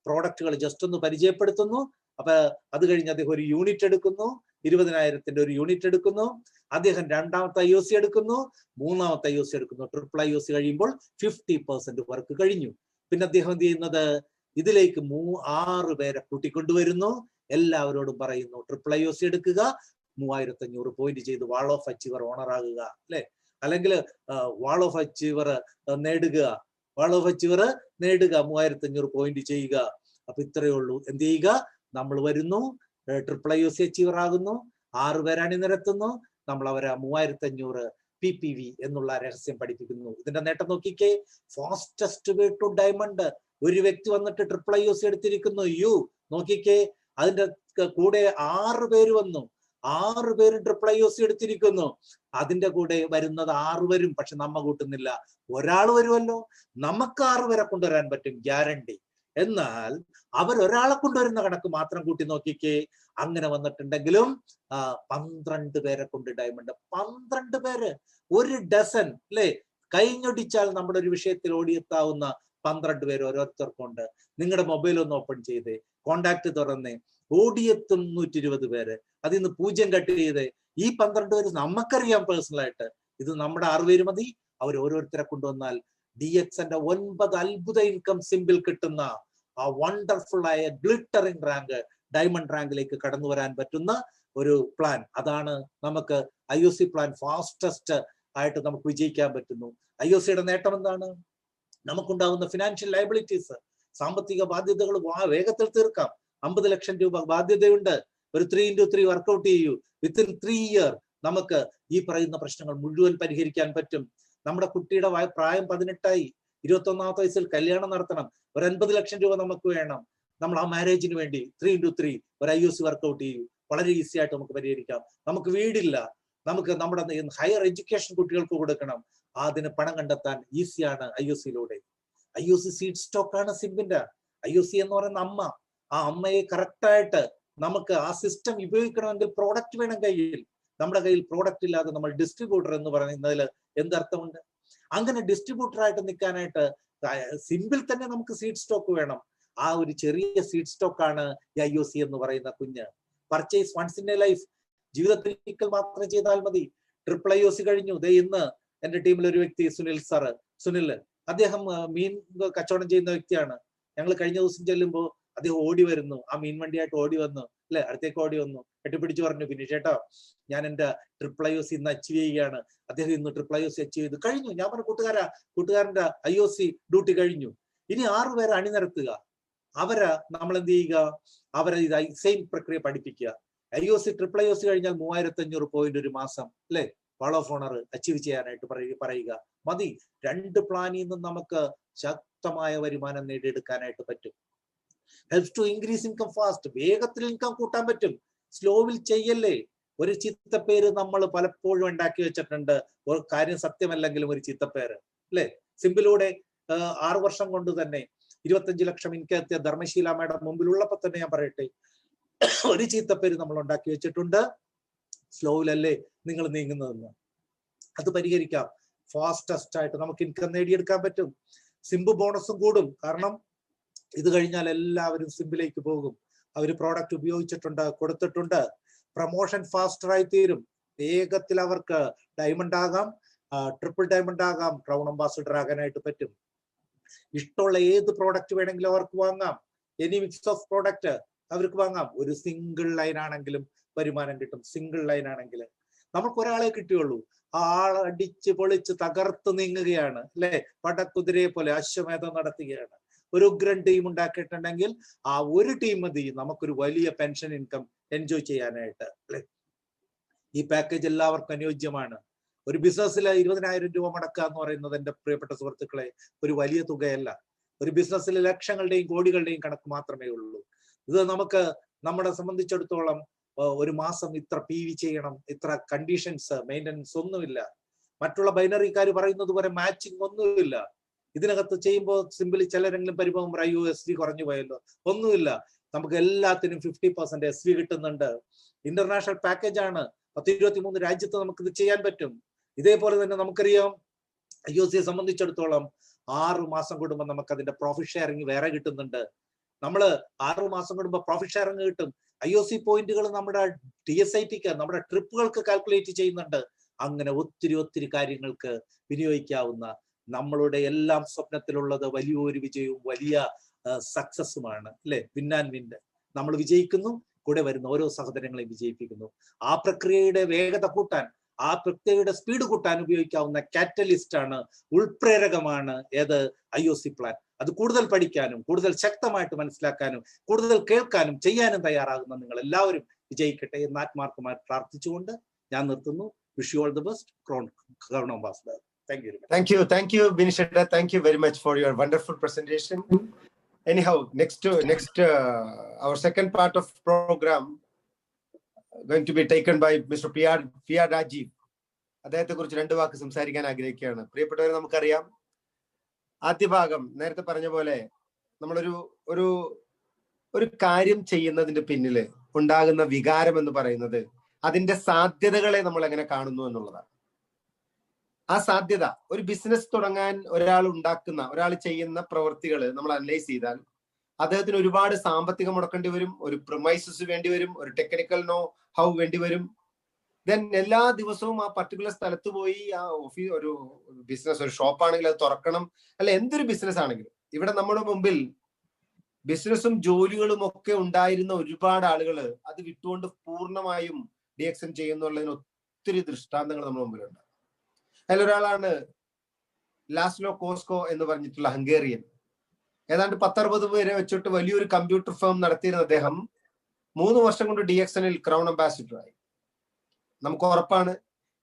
പ്രോഡക്റ്റുകൾ ജസ്റ്റ് ഒന്ന് പരിചയപ്പെടുത്തുന്നു. അപ്പൊ അത് കഴിഞ്ഞ് അദ്ദേഹം 1 യൂണിറ്റ് എടുക്കുന്നു, 20,000ന്റെ 1 യൂണിറ്റ് എടുക്കുന്നു. അദ്ദേഹം 2ാമത്തെ IOC എടുക്കുന്നു, 3ാമത്തെ IOC എടുക്കുന്നു. ട്രിപ്പിൾ IOC കഴിയുമ്പോൾ 50% വർക്ക് കഴിഞ്ഞു. പിന്നെ അദ്ദേഹം എന്ത് ചെയ്യുന്നത്? ഇതിലേക്ക് 6 പേരെ കൂട്ടിക്കൊണ്ടുവരുന്നു. എല്ലാവരോടും പറയുന്നു ട്രിപ്പിൾ IOC എടുക്കുക, 3,500 പോയിന്റ് ചെയ്ത് വാൾ ഓഫ് അച്ചീവർ ഓണർ ആകുക അല്ലെ? അല്ലെങ്കിൽ വാൾ ഓഫ് അച്ചീവർ നേടുക, 3,500 പോയിന്റ് ചെയ്യുക. അപ്പൊ ഇത്രയേ ഉള്ളൂ. എന്ത് ചെയ്യുക? നമ്മൾ വരുന്നു, ട്രിപ്പിൾ IOC അച്ചീവർ ആകുന്നു, 6 പേരെ അണിനിരത്തുന്നു, നമ്മൾ അവരെ 3500 PPV എന്നുള്ള രഹസ്യം പഠിപ്പിക്കുന്നു. ഇതിന്റെ നേട്ടം നോക്കിക്കേ, ഫാസ്റ്റസ്റ്റ് വേ ടു ഡയമണ്ട്. ഒരു വ്യക്തി വന്നിട്ട് IIOC എടുത്തിരിക്കുന്നു, നോക്കിക്കേ, അതിന്റെ കൂടെ 6 പേര് വന്നു, 6 പേര് IIOC എടുത്തിരിക്കുന്നു. അതിന്റെ കൂടെ വരുന്നത് 6 വരും, പക്ഷെ നമ്മ കൂട്ടുന്നില്ല. ഒരാൾ വരുമല്ലോ, നമുക്ക് 6 പേരെ കൊണ്ടുവരാൻ പറ്റും, ഗ്യാരണ്ടി. എന്നാൽ അവരൊരാളെ കൊണ്ടുവരുന്ന കണക്ക് മാത്രം കൂട്ടി നോക്കിക്കേ. അങ്ങനെ വന്നിട്ടുണ്ടെങ്കിലും 12 പേരെ കൊണ്ട് ഡയമണ്ട്. 12 പേര്, 1 ഡസൻ അല്ലെ, കഴിഞ്ഞൊടിച്ചാൽ നമ്മുടെ ഒരു വിഷയത്തിൽ ഓടിയെത്താവുന്ന 12 പേര് ഓരോരുത്തർക്കുണ്ട്. നിങ്ങളുടെ മൊബൈൽ ഒന്ന് ഓപ്പൺ ചെയ്തേ, കോണ്ടാക്ട് തുറന്നേ, ഓടിയെത്തും 120 പേര്. അതിൽ നിന്ന് 0 കട്ട് ചെയ്തേ. ഈ 12 പേര് നമുക്കറിയാം പേഴ്സണലായിട്ട്, ഇത് നമ്മുടെ 6 പേര് മതി. അവർ ഓരോരുത്തരെ കൊണ്ടുവന്നാൽ DXന്റെ 9 അത്ഭുത ഇൻകം സിമ്പിൾ കിട്ടുന്ന ആ വണ്ടർഫുൾ ആയ ഗ്ലിറ്ററിംഗ് റാങ്ക്, ഡയമണ്ട് റാങ്കിലേക്ക് കടന്നു വരാൻ പറ്റുന്ന ഒരു പ്ലാൻ. അതാണ് നമുക്ക് IOC പ്ലാൻ ഫാസ്റ്റസ്റ്റ് ആയിട്ട് നമുക്ക് വിജയിക്കാൻ പറ്റുന്നു. IOCയുടെ നേട്ടം എന്താണ്? നമുക്കുണ്ടാകുന്ന ഫിനാൻഷ്യൽ ലയബിലിറ്റീസ്, സാമ്പത്തിക ബാധ്യതകൾ വേഗത്തിൽ തീർക്കാം. 50 ലക്ഷം രൂപ ബാധ്യതയുണ്ട്. ഒരു 3x3 വർക്കൗട്ട് ചെയ്യൂ. വിത്തിൻ 3 ഇയർ നമുക്ക് ഈ പറയുന്ന പ്രശ്നങ്ങൾ മുഴുവൻ പരിഹരിക്കാൻ പറ്റും. നമ്മുടെ കുട്ടിയുടെ പ്രായം 18ആയി, 21ാമത്തെ വയസ്സിൽ കല്യാണം നടത്തണം. ഒരു 50 ലക്ഷം രൂപ നമുക്ക് വേണം. നമ്മൾ ആ മാരേജിന് വേണ്ടി 3x3 ഒരു IOC വർക്കൗട്ട് ചെയ്യൂ. വളരെ ഈസി ആയിട്ട് നമുക്ക് പരിഹരിക്കാം. നമുക്ക് വീടില്ല, നമുക്ക് നമ്മുടെ ഹയർ എഡ്യൂക്കേഷൻ കുട്ടികൾക്ക് കൊടുക്കണം. അതിന് പണം കണ്ടെത്താൻ ഈസിയാണ് IOCയിലൂടെ. IOC സീഡ് സ്റ്റോക്ക് ആണ് സിമ്പിന്റെ. IOC എന്ന് പറയുന്ന അമ്മ, ആ അമ്മയെ കറക്റ്റായിട്ട് നമുക്ക് ആ സിസ്റ്റം ഉപയോഗിക്കണമെങ്കിൽ പ്രോഡക്റ്റ് വേണം കയ്യിൽ. നമ്മുടെ കയ്യിൽ പ്രോഡക്റ്റ് ഇല്ലാതെ നമ്മൾ ഡിസ്ട്രിബ്യൂട്ടർ എന്ന് പറയുന്നതിൽ എന്തർത്ഥമുണ്ട്? അങ്ങനെ ഡിസ്ട്രിബ്യൂട്ടർ ആയിട്ട് നിൽക്കാനായിട്ട് സിമ്പിൾ തന്നെ നമുക്ക് സീഡ് സ്റ്റോക്ക് വേണം. ആ ഒരു ചെറിയ സീഡ് സ്റ്റോക്ക് ആണ് ഈ IOC എന്ന് പറയുന്ന കുഞ്ഞ്. Purchase once in a life, ജീവിതത്തിൽ ഒരിക്കൽ മാത്രം ചെയ്താൽ മതി. IIOC കഴിഞ്ഞു. ഇന്ന് എന്റെ ടീമിൽ ഒരു വ്യക്തി സുനിൽ, അദ്ദേഹം മീൻ കച്ചവടം ചെയ്യുന്ന വ്യക്തിയാണ്. ഞങ്ങൾ കഴിഞ്ഞ ദിവസം ചെല്ലുമ്പോൾ അദ്ദേഹം ഓടി വരുന്നു, ആ മീൻ വണ്ടിയായിട്ട് ഓടി വന്നു, അല്ലെ, അടുത്തേക്ക് ഓടി വന്നു, കെട്ടിപ്പിടിച്ച് പറഞ്ഞു, പിന്നെ ചേട്ടാ ഞാൻ എന്റെ IIOC ഇന്ന് അച്ചീവ് ചെയ്യുകയാണ്. അദ്ദേഹം ഇന്ന് IIOC അച്ചീവ് ചെയ്തു കഴിഞ്ഞു. ഞാൻ പറഞ്ഞു, കൂട്ടുകാരന്റെ IOC ഡ്യൂട്ടി കഴിഞ്ഞു. ഇനി 6 പേരെ അണിനിരത്തുക. അവരെ നമ്മൾ എന്ത് ചെയ്യുക? അവരെ ഇത് സെയിം പ്രക്രിയ പഠിപ്പിക്കുക. IOC കഴിഞ്ഞാൽ 3500 പോയിന്റ് ഒരു മാസം, അല്ലെ, വാൾ ഓഫ് ഓണർ അച്ചീവ് ചെയ്യാനായിട്ട് പറയുക. മതി. 2 പ്ലാനിൽ നിന്നും നമുക്ക് ശക്തമായ വരുമാനം നേടിയെടുക്കാനായിട്ട് പറ്റും. Helps to increase income fast. വേഗത്തിൽ ഇൻകം കൂട്ടാൻ പറ്റും. സ്ലോവിൽ ചെയ്യല്ലേ. ഒരു ചീത്തപ്പേര് നമ്മൾ പലപ്പോഴും ഉണ്ടാക്കി വെച്ചിട്ടുണ്ട്. ഒരു കാര്യം സത്യമല്ലെങ്കിലും ഒരു ചീത്തപ്പേര്, അല്ലെ. സിമ്പിലൂടെ 6 വർഷം കൊണ്ട് തന്നെ 25 ലക്ഷം ഇൻകം എത്തിയ ധർമ്മശീല മേഡം മുമ്പിലുള്ളപ്പോ തന്നെ ഞാൻ പറയട്ടെ, ഒരു ചീത്തപ്പേര് നമ്മൾ ഉണ്ടാക്കി വെച്ചിട്ടുണ്ട്. സ്ലോവിലല്ലേ നിങ്ങൾ നീങ്ങുന്നതെന്ന്. അത് പരിഹരിക്കാം. ഫാസ്റ്റസ്റ്റ് ആയിട്ട് നമുക്ക് ഇൻകം നേടിയെടുക്കാൻ പറ്റും. സിമ്പ് ബോണസും കൂടും. കാരണം ഇത് കഴിഞ്ഞാൽ എല്ലാവരും സിമ്പിലേക്ക് പോകും. അവർ പ്രോഡക്റ്റ് ഉപയോഗിച്ചിട്ടുണ്ട്, കൊടുത്തിട്ടുണ്ട്. പ്രൊമോഷൻ ഫാസ്റ്റർ ആയി തീരും. വേഗത്തിൽ അവർക്ക് ഡയമണ്ട് ആകാം, ട്രിപ്പിൾ ഡയമണ്ട് ആകാം, ക്രൗൺ അംബാസിഡർ ആകാനായിട്ട് പറ്റും. ഇഷ്ടമുള്ള ഏത് പ്രോഡക്റ്റ് വേണമെങ്കിലും അവർക്ക് വാങ്ങാം. എനി മിക്സ് ഓഫ് പ്രോഡക്റ്റ് അവർക്ക് വാങ്ങാം. ഒരു സിംഗിൾ ലൈൻ ആണെങ്കിലും വരുമാനം കിട്ടും. സിംഗിൾ ലൈൻ ആണെങ്കിൽ നമുക്ക് ഒരാളെ കിട്ടിയുള്ളൂ. ആളെ അടിച്ച് പൊളിച്ച് തകർത്ത് നീങ്ങുകയാണ്, അല്ലെ. പടക്കുതിരയെ പോലെ അശ്വമേധം നടത്തുകയാണ്. ഒരു ഉഗ്രൻ ടീം ഉണ്ടാക്കിയിട്ടുണ്ടെങ്കിൽ ആ ഒരു ടീം മതി നമുക്കൊരു വലിയ പെൻഷൻ ഇൻകം എൻജോയ് ചെയ്യാനായിട്ട്, അല്ലെ. ഈ പാക്കേജ് എല്ലാവർക്കും അനുയോജ്യമാണ്. ഒരു ബിസിനസ്സിൽ 20,000 രൂപ മുടക്കുക എന്ന് പറയുന്നത്, എന്റെ പ്രിയപ്പെട്ട സുഹൃത്തുക്കളെ, ഒരു വലിയ തുകയല്ല. ഒരു ബിസിനസ്സിൽ ലക്ഷങ്ങളുടെയും കോടികളുടെയും കണക്ക് മാത്രമേ ഉള്ളൂ. ഇത് നമുക്ക് നമ്മളെ സംബന്ധിച്ചിടത്തോളം ഒരു മാസം ഇത്ര PV ചെയ്യണം, ഇത്ര കണ്ടീഷൻസ്, മെയിൻ്റനൻസ് ഒന്നുമില്ല. മറ്റുള്ള ബൈനറിക്കാർ പറയുന്നത് പോലെ മാച്ചിങ് ഒന്നുമില്ല. ഇതിനകത്ത് ചെയ്യുമ്പോൾ സിമ്പിളി ചിലരെങ്കിലും പരിഭവം പറയും, SV കുറഞ്ഞു പോയല്ലോ. ഒന്നുമില്ല. നമുക്ക് എല്ലാത്തിനും 50% SV കിട്ടുന്നുണ്ട്. ഇന്റർനാഷണൽ പാക്കേജ് ആണ്. 123 രാജ്യത്ത് നമുക്ക് ഇത് ചെയ്യാൻ പറ്റും. ഇതേപോലെ തന്നെ നമുക്കറിയാം IOCയെ സംബന്ധിച്ചിടത്തോളം 6 മാസം കൂടുമ്പോൾ നമുക്ക് അതിന്റെ പ്രോഫിറ്റ് ഷെയറിങ് വേറെ കിട്ടുന്നുണ്ട്. നമ്മള് 6 മാസം കൂടുമ്പോൾ പ്രോഫിറ്റ് ഷെയറിങ് കിട്ടും. IOC പോയിന്റുകൾ നമ്മുടെ TSITക്ക്, നമ്മുടെ ട്രിപ്പുകൾക്ക് കാൽക്കുലേറ്റ് ചെയ്യുന്നുണ്ട്. അങ്ങനെ ഒത്തിരി കാര്യങ്ങൾക്ക് വിനിയോഗിക്കാവുന്ന നമ്മളുടെ എല്ലാം സ്വപ്നത്തിലുള്ളത് വലിയൊരു വിജയവും വലിയ സക്സസുമാണ്, അല്ലെ. Win and win. നമ്മൾ വിജയിക്കുന്നു, കൂടെ വരുന്ന ഓരോ സഹോദരങ്ങളെയും വിജയിപ്പിക്കുന്നു. ആ പ്രക്രിയയുടെ വേഗത കൂട്ടാൻ, ആ പ്രക്രിയയുടെ സ്പീഡ് കൂട്ടാൻ ഉപയോഗിക്കാവുന്ന കാറ്റലിസ്റ്റ് ആണ്, ഉൾപ്രേരകമാണ് ഏത് IOC പ്ലാൻ. അത് കൂടുതൽ പഠിക്കാനും കൂടുതൽ ശക്തമായിട്ട് മനസ്സിലാക്കാനും കൂടുതൽ കേൾക്കാനും ചെയ്യാനും തയ്യാറാകുന്ന നിങ്ങൾ എല്ലാവരും വിജയിക്കട്ടെ എന്ന് ആത്മാർത്ഥമായി പ്രാർത്ഥിച്ചുകൊണ്ട് ഞാൻ നിർത്തുന്നു. Wish you all the best, crown ambassador. Thank you. Thank you, Vinishetta. Thank you very much for your wonderful presentation. Anyhow, next, our second part of program going to be taken by Mr. P.R. Rajeev. അദ്ദേഹത്തെ കുറിച്ച് 2 വാക്ക് സംസാരിക്കാൻ ആഗ്രഹിക്കുകയാണ്. പ്രിയപ്പെട്ടവരെ, നമുക്കറിയാം, ആദ്യ ഭാഗം നേരത്തെ പറഞ്ഞ പോലെ നമ്മളൊരു ഒരു കാര്യം ചെയ്യുന്നതിന്റെ പിന്നില് ഉണ്ടാകുന്ന വികാരം എന്ന് പറയുന്നത് അതിന്റെ സാധ്യതകളെ നമ്മൾ എങ്ങനെ കാണുന്നു എന്നുള്ളതാണ്. ആ സാധ്യത, ഒരു ബിസിനസ് തുടങ്ങാൻ ഒരാൾ ചെയ്യുന്ന പ്രവൃത്തികൾ നമ്മൾ അനലൈസ് ചെയ്താൽ അദ്ദേഹത്തിന് ഒരുപാട് സാമ്പത്തികം മുടക്കേണ്ടി വരും, ഒരു പ്രിമൈസസ് വേണ്ടി വരും, ഒരു ടെക്നിക്കൽ നോ ഹൗ വേണ്ടി വരും. ദെൻ എല്ലാ ദിവസവും ആ പർട്ടിക്കുലർ സ്ഥലത്ത് പോയി ആ ഒരു ബിസിനസ്, ഒരു ഷോപ്പാണെങ്കിൽ അത് തുറക്കണം, അല്ല എന്തൊരു ബിസിനസ് ആണെങ്കിലും. ഇവിടെ നമ്മുടെ മുമ്പിൽ ബിസിനസ്സും ജോലികളും ഒക്കെ ഉണ്ടായിരുന്ന ഒരുപാട് ആളുകൾ അത് വിട്ടുകൊണ്ട് പൂർണ്ണമായും DXN ചെയ്യുന്നുള്ളതിന് ഒത്തിരി ദൃഷ്ടാന്തങ്ങൾ നമ്മുടെ മുമ്പിലുണ്ട്. അതിലൊരാളാണ് ലാസ്ലോ കോസ്കോ എന്ന് പറഞ്ഞിട്ടുള്ള ഹംഗേറിയൻ. ഏതാണ്ട് 10-60 പേരെ വെച്ചിട്ട് വലിയൊരു കമ്പ്യൂട്ടർ ഫേം നടത്തിയിരുന്ന അദ്ദേഹം 3 വർഷം കൊണ്ട് DXNൽ ക്രൗൺ അംബാസിഡറായി. നമുക്ക് ഉറപ്പാണ്,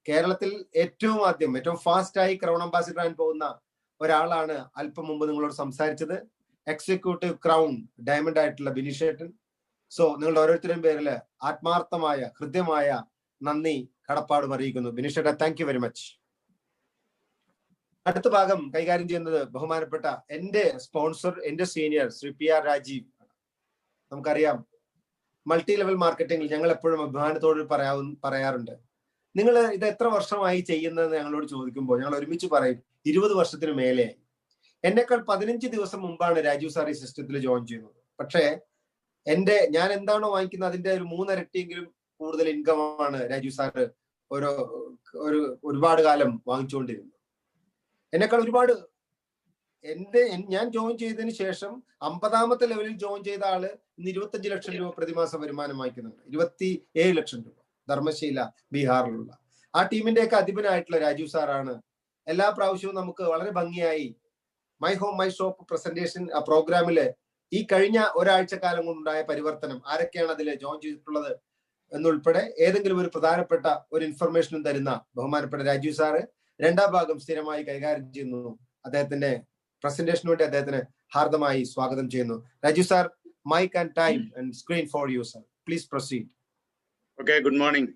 കേരളത്തിൽ ഏറ്റവും ഫാസ്റ്റായി ക്രൗൺ അംബാസിഡർ ആയി പോകുന്ന ഒരാളാണ് അല്പം മുമ്പ് നിങ്ങളോട് സംസാരിച്ചത്, എക്സിക്യൂട്ടീവ് ക്രൗൺ ഡയമണ്ട് ആയിട്ടുള്ള ബിനിഷേട്ടൻ. സോ നിങ്ങളുടെ ഓരോരുത്തരുടെയും പേരിൽ ആത്മാർത്ഥമായ ഹൃദ്യമായ നന്ദി കടപ്പാടും അറിയിക്കുന്നു. ബിനിഷേട്ട, താങ്ക് യു വെരി മച്ച്. അടുത്ത ഭാഗം കൈകാര്യം ചെയ്യുന്നത് ബഹുമാനപ്പെട്ട എന്റെ സ്പോൺസർ, എന്റെ സീനിയർ ശ്രീ P.R. രാജീവ്. നമുക്കറിയാം, മൾട്ടി ലെവൽ മാർക്കറ്റിംഗിൽ ഞങ്ങൾ എപ്പോഴും അഭിമാനത്തോട് പറയാറുണ്ട്, നിങ്ങൾ ഇത് എത്ര വർഷമായി ചെയ്യുന്നതെന്ന് ഞങ്ങളോട് ചോദിക്കുമ്പോൾ ഞങ്ങൾ ഒരുമിച്ച് പറയും 20 വർഷത്തിന് മേലെയായി. എന്നെക്കാൾ 15 ദിവസം മുമ്പാണ് രാജീവ് സാർ ഈ സിസ്റ്റത്തിൽ ജോയിൻ ചെയ്യുന്നത്. പക്ഷേ ഞാൻ എന്താണോ വാങ്ങിക്കുന്നത് അതിന്റെ ഒരു 3 ഇരട്ടിയെങ്കിലും കൂടുതൽ ഇൻകമാണ് രാജീവ് സാർ ഒരുപാട് കാലം വാങ്ങിച്ചുകൊണ്ടിരുന്നത്. എന്നെക്കാൾ ഒരുപാട് ഞാൻ ജോയിൻ ചെയ്തതിന് ശേഷം 50ാമത്തെ ലെവലിൽ ജോയിൻ ചെയ്ത ആള് ഇന്ന് 25 ലക്ഷം രൂപ പ്രതിമാസ വരുമാനം വാങ്ങിക്കുന്നുണ്ട്. 27 ലക്ഷം രൂപ ധർമ്മശീല, ബീഹാറിലുള്ള ആ ടീമിന്റെയൊക്കെ അധിപനായിട്ടുള്ള രാജീവ് സാറാണ്. എല്ലാ പ്രാവശ്യവും നമുക്ക് വളരെ ഭംഗിയായി my home my shop presentation ആ പ്രോഗ്രാമില് ഈ കഴിഞ്ഞ ഒരാഴ്ചക്കാലം കൊണ്ടുണ്ടായ പരിവർത്തനം, ആരൊക്കെയാണ് അതിൽ ജോയിൻ ചെയ്തിട്ടുള്ളത് എന്നുൾപ്പെടെ ഏതെങ്കിലും ഒരു പ്രധാനപ്പെട്ട ഒരു ഇൻഫർമേഷനും തരുന്ന ബഹുമാനപ്പെട്ട രാജീവ് സാറ് 2ാം ഭാഗം സ്ഥിരമായി കൈകാര്യം ചെയ്യുന്നു. അദ്ദേഹത്തിന്റെ പ്രസന്റേഷന് വേണ്ടി അദ്ദേഹത്തിന് ഹാർദമായി സ്വാഗതം ചെയ്യുന്നു. Rajeev sir, mike and time and screen for you sir, please proceed. Okay, good morning.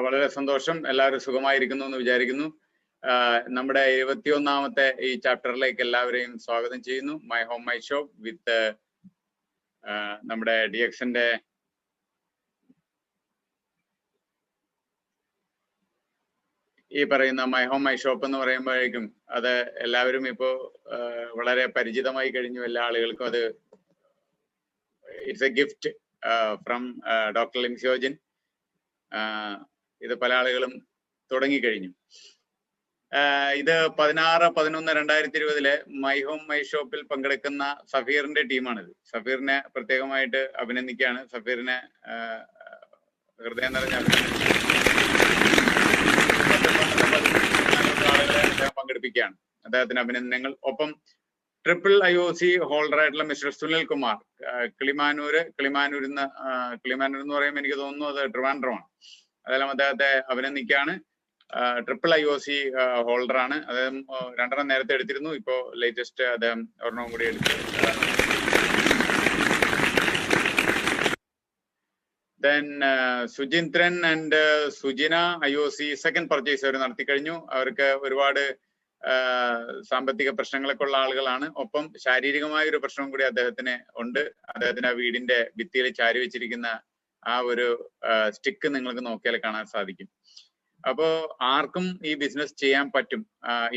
വളരെ സന്തോഷം, എല്ലാവരും സുഖമായിരിക്കുന്നു എന്ന് വിചാരിക്കുന്നു. നമ്മുടെ 21ാമത്തെ ഈ ചാപ്റ്ററിലേക്ക് എല്ലാവരെയും സ്വാഗതം ചെയ്യുന്നു. മൈ ഹോം മൈ ഷോപ്പ് വിത്ത് നമ്മുടെ DXNന്റെ ഈ പറയുന്ന മൈ ഹോം മൈ ഷോപ്പ് എന്ന് പറയുമ്പോഴേക്കും അത് എല്ലാവരും ഇപ്പോ വളരെ പരിചിതമായി കഴിഞ്ഞു. എല്ലാ ആളുകൾക്കും അത് it's a gift from doctor Lim Siow Jin. ഇത് പല ആളുകളും തുടങ്ങിക്കഴിഞ്ഞു. ഇത് 16/11/2020 മൈ ഹോം മൈ ഷോപ്പിൽ പങ്കെടുക്കുന്ന സഫീറിന്റെ ടീമാണിത്. സഫീറിനെ പ്രത്യേകമായിട്ട് അഭിനന്ദിക്കുകയാണ്. സഫീറിനെ ഹൃദയം നിറഞ്ഞ ആളുകളെ അദ്ദേഹം പങ്കെടുപ്പിക്കുകയാണ്. അദ്ദേഹത്തിന് അഭിനന്ദനങ്ങൾ. ഒപ്പം ട്രിപ്പിൾ IOC ഹോൾഡർ ആയിട്ടുള്ള മിസ്റ്റർ സുനിൽ കുമാർ, കിളിമാനൂർ എന്ന് പറയുമ്പോൾ എനിക്ക് തോന്നുന്നു അത് ട്രിവാൻഡ്രമാണ്. അതെല്ലാം അദ്ദേഹത്തെ അഭിനന്ദിക്കുകയാണ്. Triple IOC ഹോൾഡറാണ്. അദ്ദേഹം 2 നേരത്തെ എടുത്തിരുന്നു. ഇപ്പോ ലേറ്റസ്റ്റ് അദ്ദേഹം ഒരെണ്ണവും കൂടി എടുത്തു. Then Sujindran and Sujina IOC second purchase അവർ നടത്തി കഴിഞ്ഞു. അവർക്ക് ഒരുപാട് സാമ്പത്തിക പ്രശ്നങ്ങളൊക്കെ ഉള്ള ആളുകളാണ്. ഒപ്പം ശാരീരികമായ ഒരു പ്രശ്നവും കൂടി അദ്ദേഹത്തിന് ഉണ്ട്. അദ്ദേഹത്തിന് ആ വീടിന്റെ ഭിത്തിയിൽ ചാരി വെച്ചിരിക്കുന്ന ആ ഒരു സ്റ്റിക്ക് നിങ്ങൾക്ക് നോക്കിയാൽ കാണാൻ സാധിക്കും. അപ്പോ ആർക്കും ഈ ബിസിനസ് ചെയ്യാൻ പറ്റും,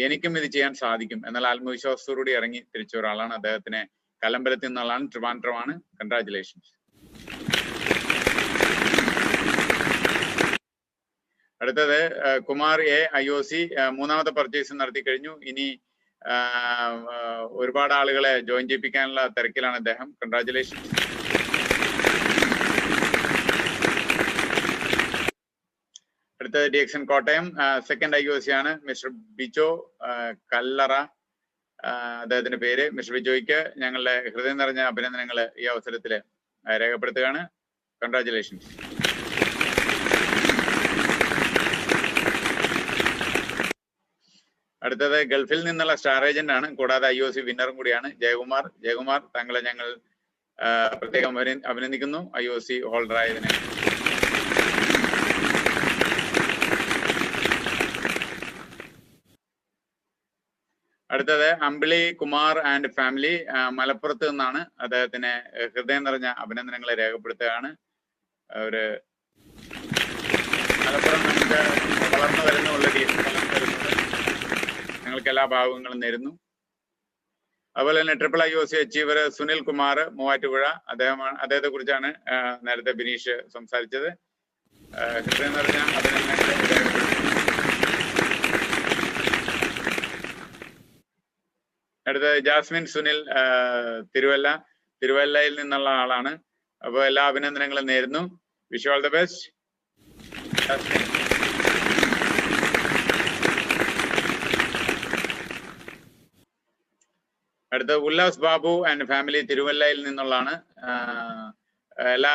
എനിക്കും ഇത് ചെയ്യാൻ സാധിക്കും എന്നാൽ ആത്മവിശ്വാസത്തോടുകൂടി ഇറങ്ങി തിരിച്ച ഒരാളാണ്. അദ്ദേഹത്തിന് കലമ്പലത്തിൽ നിന്നുള്ളതാണ്, ട്രിവാൻഡ്രമാണ്. കൺഗ്രാറ്റുലേഷൻസ്. അടുത്തത് കുമാർ IOC 3ാമത്തെ പർച്ചേസ് നടത്തി കഴിഞ്ഞു. ഇനി ഒരുപാട് ആളുകളെ ജോയിൻ ചെയ്യിപ്പിക്കാനുള്ള തിരക്കിലാണ് അദ്ദേഹം. കൺഗ്രാറ്റുലേഷൻസ്. അടുത്തത് DXN കോട്ടയം സെക്കൻഡ് IOC ആണ്. മിസ്റ്റർ ബിജോ കല്ലറ അദ്ദേഹത്തിന്റെ പേര്. മിസ്റ്റർ ബിജോയ്ക്ക് ഞങ്ങളുടെ ഹൃദയം നിറഞ്ഞ അഭിനന്ദനങ്ങൾ ഈ അവസരത്തിൽ രേഖപ്പെടുത്തുകയാണ്. കൺഗ്രാറ്റുലേഷൻസ്. അടുത്തത് ഗൾഫിൽ നിന്നുള്ള സ്റ്റാർ ഏജന്റ് ആണ്, കൂടാതെ IOC വിന്നറും കൂടിയാണ് ജയകുമാർ. താങ്കളെ ഞങ്ങൾ പ്രത്യേകം അഭിനന്ദിക്കുന്നു IOC ഹോൾഡർ ആയതിനെ. അടുത്തത് അമ്പിളി കുമാർ ആൻഡ് ഫാമിലി മലപ്പുറത്ത് നിന്നാണ്. അദ്ദേഹത്തിന് ഹൃദയം നിറഞ്ഞ അഭിനന്ദനങ്ങളെ രേഖപ്പെടുത്തുകയാണ്. ഒരു മലപ്പുറം നമുക്ക് വളർന്നു വരുന്ന ഞങ്ങൾക്ക് എല്ലാ ഭാഗങ്ങളും നേരുന്നു. അതുപോലെ തന്നെ IOC അച്ചീവർ സുനിൽ കുമാർ മൂവാറ്റുപുഴ, അദ്ദേഹത്തെ കുറിച്ചാണ് നേരത്തെ ബിനീഷ് സംസാരിച്ചത്. ഹൃദയം നിറഞ്ഞ അഭിനന്ദനങ്ങളെ രേഖപ്പെടുത്തുന്നു. അടുത്തത് ജാസ്മിൻ സുനിൽ തിരുവല്ലയിൽ നിന്നുള്ള ആളാണ്. അപ്പോൾ എല്ലാ അഭിനന്ദനങ്ങളും നേരുന്നു. Wish all the best Jasmine. അടുത്ത ഉല്ലാസ് ബാബു ആൻഡ് ഫാമിലി തിരുവല്ലയിൽ നിന്നുള്ളതാണ്. എല്ലാ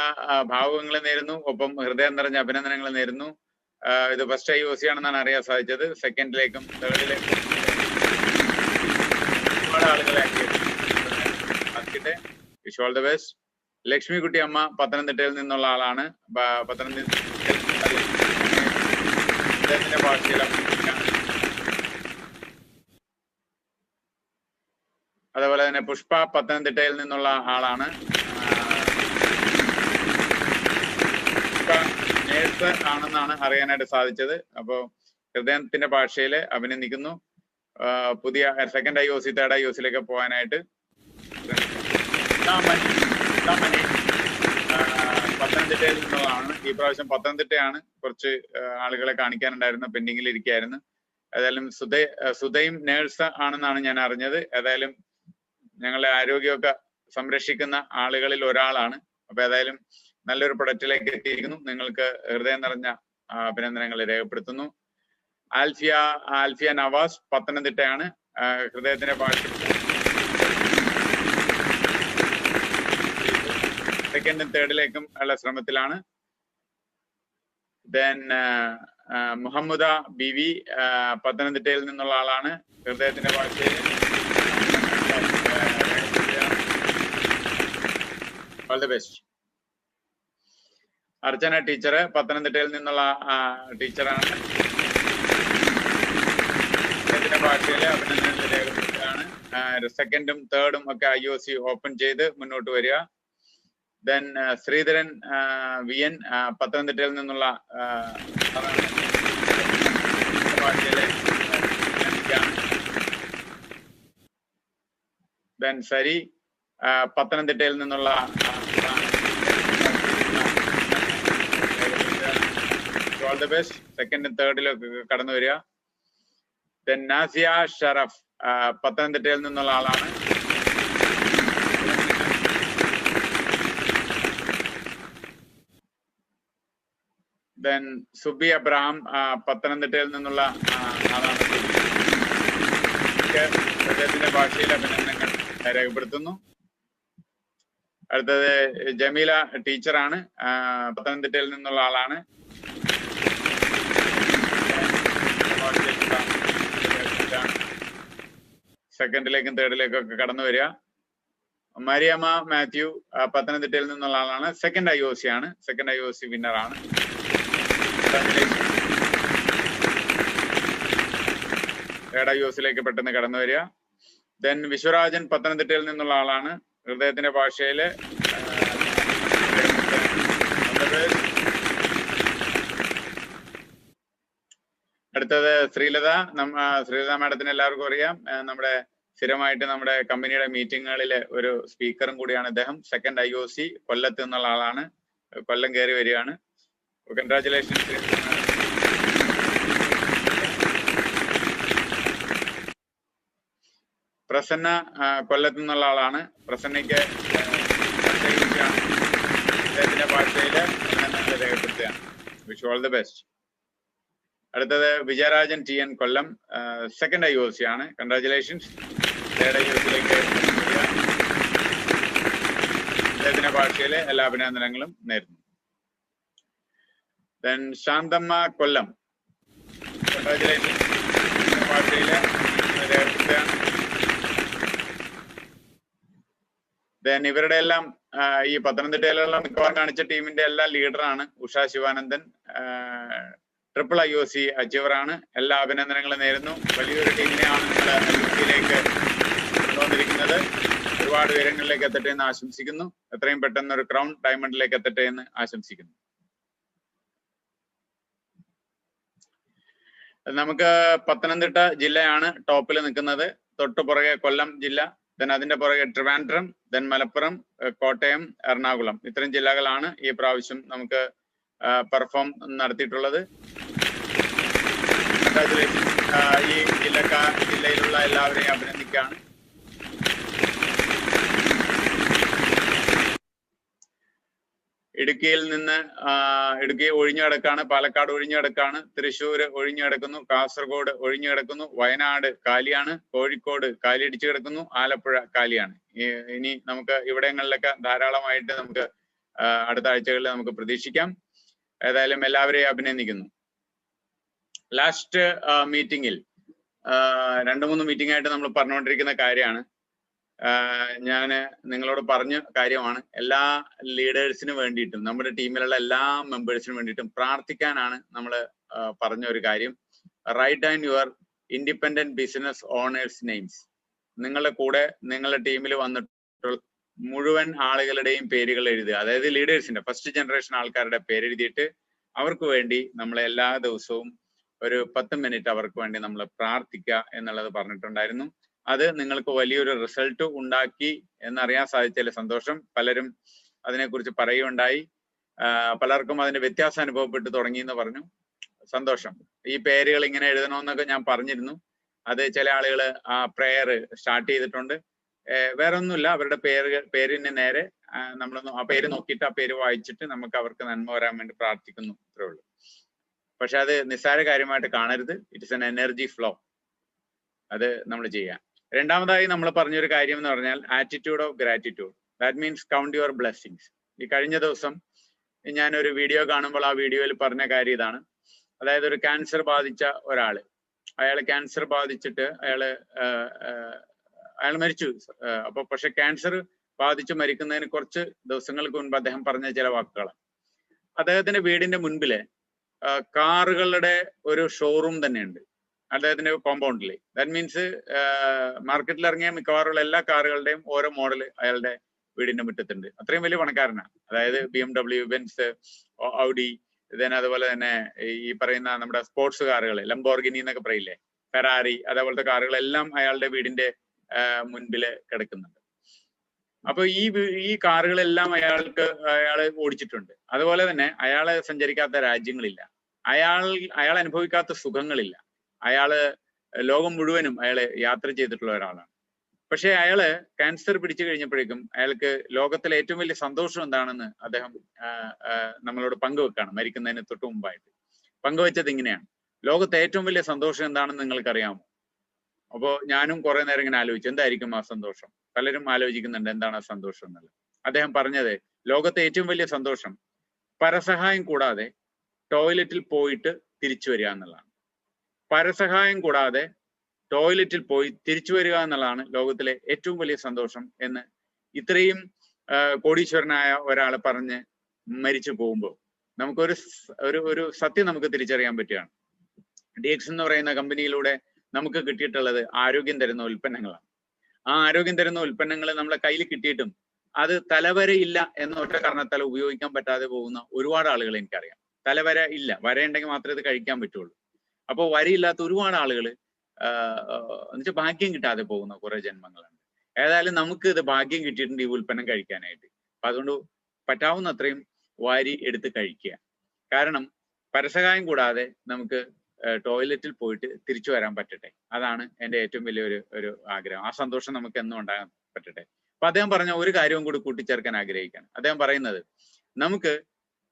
ഭാവുകങ്ങളും നേരുന്നു, ഒപ്പം ഹൃദയം നിറഞ്ഞ അഭിനന്ദനങ്ങൾ നേരുന്നു. ഇത് ഫസ്റ്റ് IOC ആണെന്നാണ് അറിയാൻ സാധിച്ചത്. സെക്കൻഡിലേക്കും തേർഡിലേക്കും ഒരുപാട് ആളുകളെ ആക്കിയിട്ട് wish all the best. Lakshmikutty അമ്മ പത്തനംതിട്ടയിൽ നിന്നുള്ള ആളാണ്. പത്തനംതിട്ട ഭാഷയിൽ അഭിനയിക്കുകയാണ്. അതുപോലെ തന്നെ പുഷ്പ പത്തനംതിട്ടയിൽ നിന്നുള്ള ആളാണ്. പുഷ്പ നേഴ്സ് ആണെന്നാണ് അറിയാനായിട്ട് സാധിച്ചത്. അപ്പോൾ ഹൃദയത്തിന്റെ ഭാഷയിൽ അഭിനന്ദിക്കുന്നു. പുതിയ സെക്കൻഡ് IOC തേർഡ് IOCയിലേക്ക് പോകാനായിട്ട് പത്തനംതിട്ടയിൽ നിന്നുള്ളതാണ്. ഈ പ്രാവശ്യം പത്തനംതിട്ടയാണ് കുറച്ച് ആളുകളെ കാണിക്കാനുണ്ടായിരുന്നു, പെൻഡിങ്ങിൽ ഇരിക്കുകയായിരുന്നു. ഏതായാലും സുധയും നേഴ്സ് ആണെന്നാണ് ഞാൻ അറിഞ്ഞത്. ഏതായാലും ഞങ്ങളുടെ ആരോഗ്യമൊക്കെ സംരക്ഷിക്കുന്ന ആളുകളിൽ ഒരാളാണ്. അപ്പൊ ഏതായാലും നല്ലൊരു പ്രൊഡക്റ്റിലേക്ക് എത്തിയിരിക്കുന്നു. നിങ്ങൾക്ക് ഹൃദയം നിറഞ്ഞ അഭിനന്ദനങ്ങൾ രേഖപ്പെടുത്തുന്നു. ആൽഫിയ നവാസ് പത്തനംതിട്ടയാണ്. ഹൃദയത്തിന്റെ ഭാഷ സെക്കൻഡും തേർഡിലേക്കും ഉള്ള ശ്രമത്തിലാണ്. ദെൻ മുഹമ്മദ ബിവി പത്തനംതിട്ടയിൽ നിന്നുള്ള ആളാണ്. ഹൃദയത്തിന്റെ ഭാഷയിൽ all the best. Archana teacher പത്തനംതിട്ടയിൽ നിന്നുള്ള ടീച്ചറാണ്. ഹൃദയത്തിന്റെ ഭാഷയിൽ അഭിനന്ദനങ്ങൾ രേഖപ്പെടുത്തുകയാണ്. സെക്കൻഡും തേർഡും ഒക്കെ IOC ഓപ്പൺ ചെയ്ത് മുന്നോട്ട് വരിക. ദെൻ ശ്രീധരൻ VN പത്തനംതിട്ടയിൽ നിന്നുള്ള ഭാഷയിലെ ദെൻ സരി പത്തനംതിട്ടയിൽ നിന്നുള്ള ഓൾ ദി ബെസ്റ്റ്. സെക്കൻഡും തേർഡിലൊക്കെ കടന്നു വരിക. ദെൻ നാസിയ ഷറഫ് പത്തനംതിട്ടയിൽ നിന്നുള്ള ആളാണ്. ദെൻ സുബി അബ്രഹാം പത്തനംതിട്ടയിൽ നിന്നുള്ള ആളാണ്. ഹൃദയത്തിന്റെ ഭാഷയിൽ അഭിനന്ദനങ്ങൾ രേഖപ്പെടുത്തുന്നു. അടുത്തത് ജമീല ടീച്ചറാണ്. പത്തനംതിട്ടയിൽ നിന്നുള്ള ആളാണ്. സെക്കൻഡിലേക്കും തേർഡിലേക്കും ഒക്കെ കടന്നു വരിക. മരിയമ്മ മാത്യു പത്തനംതിട്ടയിൽ നിന്നുള്ള ആളാണ്. സെക്കൻഡ് IOC ആണ്. Second IOC വിന്നറാണ്. തേർഡ് IOCയിലേക്ക് പെട്ടെന്ന് കടന്നു വരിക. ദെൻ വിശ്വരാജൻ പത്തനംതിട്ടയിൽ നിന്നുള്ള ആളാണ്. ഹൃദയത്തിന്റെ ഭാഷയില് അടുത്തത് ശ്രീലത മാഡത്തിന് എല്ലാവർക്കും അറിയാം. നമ്മുടെ സ്ഥിരമായിട്ട് നമ്മുടെ കമ്പനിയുടെ മീറ്റിങ്ങുകളിലെ ഒരു സ്പീക്കറും കൂടിയാണ് ഇദ്ദേഹം. സെക്കൻഡ് IOC കൊല്ലത്ത് നിന്നുള്ള ആളാണ്. കൊല്ലം കയറി വരികയാണ്. കൺഗ്രാറ്റുലേഷൻസ്. പ്രസന്ന കൊല്ലത്ത് നിന്നുള്ള ആളാണ്. പ്രസന്നയ്ക്ക് അദ്ദേഹത്തിന്റെ ഭാഷയില് രേഖപ്പെടുത്തുകയാണ്. Wish all the best. അടുത്തത് Vijayarajan TN Kollam second IOC ആണ്. കൺഗ്രാറ്റുലേഷൻസ്. തേർഡ് IOCയിലേക്ക് അദ്ദേഹത്തിന്റെ ഭാഷയിലെ എല്ലാ അഭിനന്ദനങ്ങളും നേരുന്നു. Then Shanthamma Kollam congratulations. ഭാഷയില് ഇവരുടെ എല്ലാം ഈ പത്തനംതിട്ടയിലുള്ള മിക്കവാറും കാണിച്ച ടീമിന്റെ എല്ലാം ലീഡറാണ് ഉഷ ശിവാനന്ദൻ. ട്രിപ്പിൾ IOC അച്ചീവറാണ്. എല്ലാ അഭിനന്ദനങ്ങളും നേരുന്നു. വലിയൊരു ടീമിനെയാണ് നിങ്ങൾ IOCയിലേക്ക് കൊണ്ടുവന്നിരിക്കുന്നത്. ഒരുപാട് ഉയരങ്ങളിലേക്ക് എത്തട്ടെ എന്ന് ആശംസിക്കുന്നു. എത്രയും പെട്ടെന്ന് ഒരു ക്രൗൺ ഡയമണ്ടിലേക്ക് എത്തട്ടെ എന്ന് ആശംസിക്കുന്നു. നമുക്ക് പത്തനംതിട്ട ജില്ലയാണ് ടോപ്പിൽ നിൽക്കുന്നത്. തൊട്ടു പുറകെ കൊല്ലം ജില്ല, ദെൻ അതിന്റെ പുറകെ ട്രിവാൻഡ്രം, ദെൻ മലപ്പുറം, കോട്ടയം, എറണാകുളം. ഇത്തരം ജില്ലകളാണ് ഈ പ്രാവശ്യം നമുക്ക് പെർഫോം നടത്തിയിട്ടുള്ളത്. ഈ ജില്ലയിലുള്ള എല്ലാവരെയും അഭിനന്ദിക്കുകയാണ്. ഇടുക്കിയിൽ നിന്ന് ഇടുക്കി ഒഴിഞ്ഞു കിടക്കാണ്, പാലക്കാട് ഒഴിഞ്ഞു കിടക്കാണ്, തൃശ്ശൂർ ഒഴിഞ്ഞു കിടക്കുന്നു, കാസർഗോഡ് ഒഴിഞ്ഞു കിടക്കുന്നു, വയനാട് കാലിയാണ്, കോഴിക്കോട് കാലിയടിച്ചു കിടക്കുന്നു, ആലപ്പുഴ കാലിയാണ്. ഇനി നമുക്ക് ഇവിടങ്ങളിലൊക്കെ ധാരാളമായിട്ട് നമുക്ക് അടുത്ത ആഴ്ചകളിൽ നമുക്ക് പ്രതീക്ഷിക്കാം. ഏതായാലും എല്ലാവരെയും അഭിനന്ദിക്കുന്നു. ലാസ്റ്റ് മീറ്റിംഗിൽ 2-3 മീറ്റിംഗ് ആയിട്ട് നമ്മൾ പറഞ്ഞുകൊണ്ടിരിക്കുന്ന കാര്യമാണ്. ഞാൻ നിങ്ങളോട് പറഞ്ഞ കാര്യമാണ്, എല്ലാ ലീഡേഴ്സിനും വേണ്ടിയിട്ടും നമ്മുടെ ടീമിലുള്ള എല്ലാ മെമ്പേഴ്സിനും വേണ്ടിയിട്ടും പ്രാർത്ഥിക്കാനാണ് നമ്മൾ പറഞ്ഞ ഒരു കാര്യം. Write down your independent business owners names. നിങ്ങളുടെ കൂടെ നിങ്ങളുടെ ടീമിൽ വന്നിട്ടുള്ള മുഴുവൻ ആളുകളുടെയും പേരുകൾ എഴുതുക. അതായത് ലീഡേഴ്സിന്റെ ഫസ്റ്റ് ജനറേഷൻ ആൾക്കാരുടെ പേരെഴുതിയിട്ട് അവർക്ക് വേണ്ടി നമ്മൾ എല്ലാ ദിവസവും ഒരു 10 മിനിറ്റ് അവർക്ക് വേണ്ടി നമ്മൾ പ്രാർത്ഥിക്കുക എന്നുള്ളത് പറഞ്ഞിട്ടുണ്ടായിരുന്നു. അത് നിങ്ങൾക്ക് വലിയൊരു റിസൾട്ട് ഉണ്ടാക്കി എന്നറിയാൻ സാധിച്ചതിൽ സന്തോഷം. പലരും അതിനെക്കുറിച്ച് പറയുകയുണ്ടായി. പലർക്കും അതിന്റെ വ്യത്യാസം അനുഭവപ്പെട്ടു തുടങ്ങി എന്ന് പറഞ്ഞു. സന്തോഷം. ഈ പേരുകൾ ഇങ്ങനെ എഴുതണമെന്നൊക്കെ ഞാൻ പറഞ്ഞിരുന്നു. അത് ചില ആളുകൾ ആ പ്രെയർ സ്റ്റാർട്ട് ചെയ്തിട്ടുണ്ട്. വേറെ ഒന്നുമില്ല, അവരുടെ പേരിന് നേരെ നമ്മൾ ആ പേര് നോക്കിയിട്ട് ആ പേര് വായിച്ചിട്ട് നമുക്ക് അവർക്ക് നന്മ വരാൻ വേണ്ടി പ്രാർത്ഥിക്കുന്നു, അത്രേ ഉള്ളൂ. പക്ഷെ അത് നിസ്സാര കാര്യമായിട്ട് കാണരുത്. It's an energy flow. അത് നമ്മൾ ചെയ്യാം. രണ്ടാമതായി നമ്മൾ പറഞ്ഞൊരു കാര്യം എന്ന് പറഞ്ഞാൽ attitude of gratitude. That means count your blessings. ഈ കഴിഞ്ഞ ദിവസം ഞാനൊരു വീഡിയോ കാണുമ്പോൾ ആ വീഡിയോയിൽ പറഞ്ഞ കാര്യം ഇതാണ്. അതായത് ഒരു ക്യാൻസർ ബാധിച്ച ഒരാള്, അയാൾ ക്യാൻസർ ബാധിച്ചിട്ട് അയാൾ മരിച്ചു. അപ്പൊ പക്ഷെ ക്യാൻസർ ബാധിച്ച് മരിക്കുന്നതിന് കുറച്ച് ദിവസങ്ങൾക്ക് മുൻപ് അദ്ദേഹം പറഞ്ഞ ചില വാക്കുകളാണ്. അദ്ദേഹത്തിന്റെ വീടിന്റെ മുൻപില് കാറുകളുടെ ഒരു ഷോറൂം തന്നെയുണ്ട് അദ്ദേഹത്തിന്റെ കോമ്പൗണ്ടിൽ. ദാറ്റ് മീൻസ് മാർക്കറ്റിൽ ഇറങ്ങിയ മിക്കവാറുള്ള എല്ലാ കാറുകളുടെയും ഓരോ മോഡൽ അയാളുടെ വീടിന്റെ മുറ്റത്തുണ്ട്. അത്രയും വലിയ പണക്കാരനാണ്. അതായത് BMW, ബെൻസ്, ഔഡി, അതുപോലെ തന്നെ ഈ പറയുന്ന നമ്മുടെ സ്പോർട്സ് കാറുകൾ, ലംബോർഗിനി എന്നൊക്കെ പറയില്ലേ, ഫെറാറി, അതേപോലത്തെ കാറുകളെല്ലാം അയാളുടെ വീടിന്റെ മുൻപില് കിടക്കുന്നുണ്ട്. അപ്പൊ ഈ കാറുകളെല്ലാം അയാൾ ഓടിച്ചിട്ടുണ്ട്. അതുപോലെ തന്നെ അയാള് സഞ്ചരിക്കാത്ത രാജ്യങ്ങളില്ല, അയാൾ അനുഭവിക്കാത്ത സുഖങ്ങളില്ല. അയാള് ലോകം മുഴുവനും അയാള് യാത്ര ചെയ്തിട്ടുള്ള ഒരാളാണ്. പക്ഷെ അയാള് ക്യാൻസർ പിടിച്ചു കഴിഞ്ഞപ്പോഴേക്കും അയാൾക്ക് ലോകത്തിലെ ഏറ്റവും വലിയ സന്തോഷം എന്താണെന്ന് അദ്ദേഹം നമ്മളോട് പങ്കുവെക്കാണ്. മരിക്കുന്നതിന് തൊട്ട് മുമ്പായിട്ട് പങ്കുവെച്ചത് ഇങ്ങനെയാണ്: ലോകത്തെ ഏറ്റവും വലിയ സന്തോഷം എന്താണെന്ന് നിങ്ങൾക്കറിയാമോ? അപ്പോ ഞാനും കുറെ നേരം ഇങ്ങനെ ആലോചിച്ചു, എന്തായിരിക്കും ആ സന്തോഷം? പലരും ആലോചിക്കുന്നുണ്ട് എന്താണ് ആ സന്തോഷം എന്നുള്ളത്. അദ്ദേഹം പറഞ്ഞത്, ലോകത്തെ ഏറ്റവും വലിയ സന്തോഷം പരസഹായം കൂടാതെ ടോയ്ലറ്റിൽ പോയിട്ട് തിരിച്ചു വരിക എന്നുള്ളതാണ്. പരസഹായം കൂടാതെ ടോയ്ലറ്റിൽ പോയി തിരിച്ചു വരിക എന്നുള്ളതാണ് ലോകത്തിലെ ഏറ്റവും വലിയ സന്തോഷം എന്ന് ഇത്രയും കോടീശ്വരനായ ഒരാൾ പറഞ്ഞ് മരിച്ചു പോകുമ്പോൾ നമുക്കൊരു ഒരു സത്യം നമുക്ക് തിരിച്ചറിയാൻ പറ്റുകയാണ്. DX എന്ന് പറയുന്ന കമ്പനിയിലൂടെ നമുക്ക് കിട്ടിയിട്ടുള്ളത് ആരോഗ്യം തരുന്ന ഉൽപ്പന്നങ്ങളാണ്. ആ ആരോഗ്യം തരുന്ന ഉൽപ്പന്നങ്ങൾ നമ്മളെ കയ്യിൽ കിട്ടിയിട്ടും അത് തലവരയില്ല എന്ന ഒറ്റ കാരണത്താൽ ഉപയോഗിക്കാൻ പറ്റാതെ പോകുന്ന ഒരുപാട് ആളുകൾ എനിക്കറിയാം. തലവര ഇല്ല, വരയുണ്ടെങ്കിൽ മാത്രമേ ഇത് കഴിക്കാൻ പറ്റുള്ളൂ. അപ്പോൾ വരയില്ലാത്ത ഒരുപാട് ആളുകൾ എന്നുവെച്ചാൽ ഭാഗ്യം കിട്ടാതെ പോകുന്ന കുറെ ജന്മങ്ങളാണ്. ഏതായാലും നമുക്ക് ഇത് ഭാഗ്യം കിട്ടിയിട്ടുണ്ട് ഈ ഉൽപ്പന്നം കഴിക്കാനായിട്ട്. അപ്പൊ അതുകൊണ്ട് പറ്റാവുന്ന അത്രയും വാരി എടുത്ത് കഴിക്കുക. കാരണം പരസഹായം കൂടാതെ നമുക്ക് ടോയ്ലറ്റിൽ പോയിട്ട് തിരിച്ചു വരാൻ പറ്റട്ടെ. അതാണ് എൻ്റെ ഏറ്റവും വലിയ ഒരു ആഗ്രഹം. ആ സന്തോഷം നമുക്ക് എന്നും ഉണ്ടാകാൻ പറ്റട്ടെ. അപ്പൊ അദ്ദേഹം പറഞ്ഞ ഒരു കാര്യവും കൂടി കൂട്ടിച്ചേർക്കാൻ ആഗ്രഹിക്കുകയാണ്. അദ്ദേഹം പറയുന്നത്, നമുക്ക്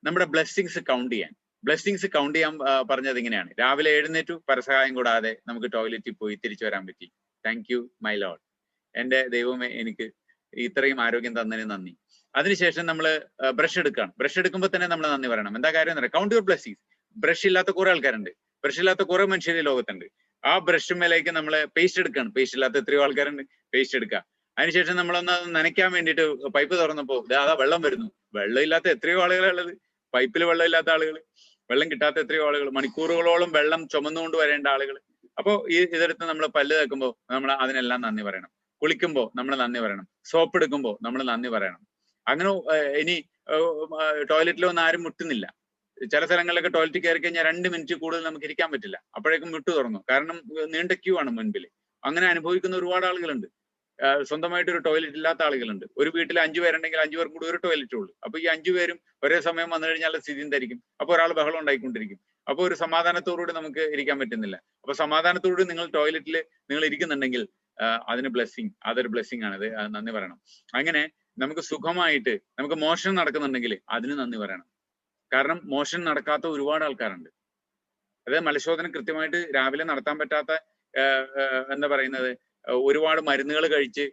നമ്മുടെ ബ്ലെസ്സിങ്സ് കൗണ്ട് ചെയ്യാൻ പറഞ്ഞത് ഇങ്ങനെയാണ്: രാവിലെ എഴുന്നേറ്റു, പരസഹായം കൂടാതെ നമുക്ക് ടോയ്ലറ്റിൽ പോയി തിരിച്ചു വരാൻ പറ്റി. Thank you my Lord. എൻ്റെ ദൈവമേ, എനിക്ക് ഇത്രയും ആരോഗ്യം തന്നതിന് നന്ദി. അതിനുശേഷം നമ്മൾ ബ്രഷ് എടുക്കുകയാണ്. ബ്രഷ് എടുക്കുമ്പോൾ തന്നെ നമ്മൾ നന്ദി പറയണം. എന്താ കാര്യം എന്ന് പറയാം? Count your blessings. ബ്രഷ് ഇല്ലാത്ത കുറെ ആൾക്കാരുണ്ട്, ബ്രഷ് ഇല്ലാത്ത കുറെ മനുഷ്യർ ലോകത്തുണ്ട്. ആ ബ്രഷുമേലേക്ക് നമ്മൾ പേസ്റ്റ് എടുക്കുകയാണ്. പേസ്റ്റ് ഇല്ലാത്ത എത്രയോ ആൾക്കാരുണ്ട്. പേസ്റ്റ് എടുക്കുക. അതിനുശേഷം നമ്മളൊന്ന് നനയ്ക്കാൻ വേണ്ടിയിട്ട് പൈപ്പ് തുറന്നപ്പോ അതാ വെള്ളം വരുന്നു. വെള്ളം ഇല്ലാത്ത എത്രയോ ആളുകളുള്ളത്. പൈപ്പിൽ വെള്ളം ഇല്ലാത്ത ആളുകൾ, വെള്ളം കിട്ടാത്ത എത്രയോ ആളുകൾ, മണിക്കൂറുകളോളം വെള്ളം ചുമന്നുകൊണ്ട് വരേണ്ട ആളുകൾ. അപ്പോ ഇതെടുത്ത് നമ്മൾ പല്ല് തേക്കുമ്പോൾ നമ്മൾ അതിനെല്ലാം നന്ദി പറയണം. കുളിക്കുമ്പോൾ നമ്മൾ നന്ദി പറയണം. സോപ്പ് എടുക്കുമ്പോൾ നമ്മൾ നന്ദി പറയണം. അങ്ങനെ ഇനി ടോയ്ലറ്റിൽ ഒന്നും ആരും മുട്ടുന്നില്ല. ചില സ്ഥലങ്ങളിലൊക്കെ ടോയ്ലറ്റ് കയറി കഴിഞ്ഞാൽ 2 മിനിറ്റ് കൂടുതൽ നമുക്ക് ഇരിക്കാൻ പറ്റില്ല. അപ്പോഴേക്കും മുട്ട് തുറന്നു. കാരണം നീണ്ട ക്യൂ ആണ് മുൻപിൽ. അങ്ങനെ അനുഭവിക്കുന്ന ഒരുപാട് ആളുകളുണ്ട്. സ്വന്തമായിട്ട് ഒരു ടോയ്ലറ്റ് ഇല്ലാത്ത ആളുകളുണ്ട്. ഒരു വീട്ടിൽ 5 പേരുണ്ടെങ്കിൽ 5 പേർക്കും കൂടി ഒരു ടോയ്ലറ്റ് ഉള്ളൂ. അപ്പൊ ഈ 5 പേരും ഒരേ സമയം വന്നു കഴിഞ്ഞാൽ സ്ഥിതി എന്തായിരിക്കും? അപ്പൊ ഒരാൾ ബഹളം ഉണ്ടായിക്കൊണ്ടിരിക്കും. അപ്പൊ ഒരു സമാധാനത്തോടുകൂടി നമുക്ക് ഇരിക്കാൻ പറ്റുന്നില്ല. അപ്പൊ സമാധാനത്തോടുകൂടി നിങ്ങൾ ടോയ്ലറ്റിൽ നിങ്ങൾ ഇരിക്കുന്നുണ്ടെങ്കിൽ അതിന് ബ്ലെസ്സിങ്, അതൊരു ബ്ലെസ്സിങ് ആണ്. അത് നന്ദി പറയണം. അങ്ങനെ നമുക്ക് സുഖമായിട്ട് നമുക്ക് മോഷൻ നടക്കുന്നുണ്ടെങ്കിൽ അതിന് നന്ദി പറയണം. കാരണം മോഷൻ നടക്കാത്ത ഒരുപാട് ആൾക്കാരുണ്ട്. അതായത് മലശോധന കൃത്യമായിട്ട് രാവിലെ നടത്താൻ പറ്റാത്ത എന്താ പറയുന്നത്, ഒരുപാട് മരുന്നുകൾ കഴിച്ച്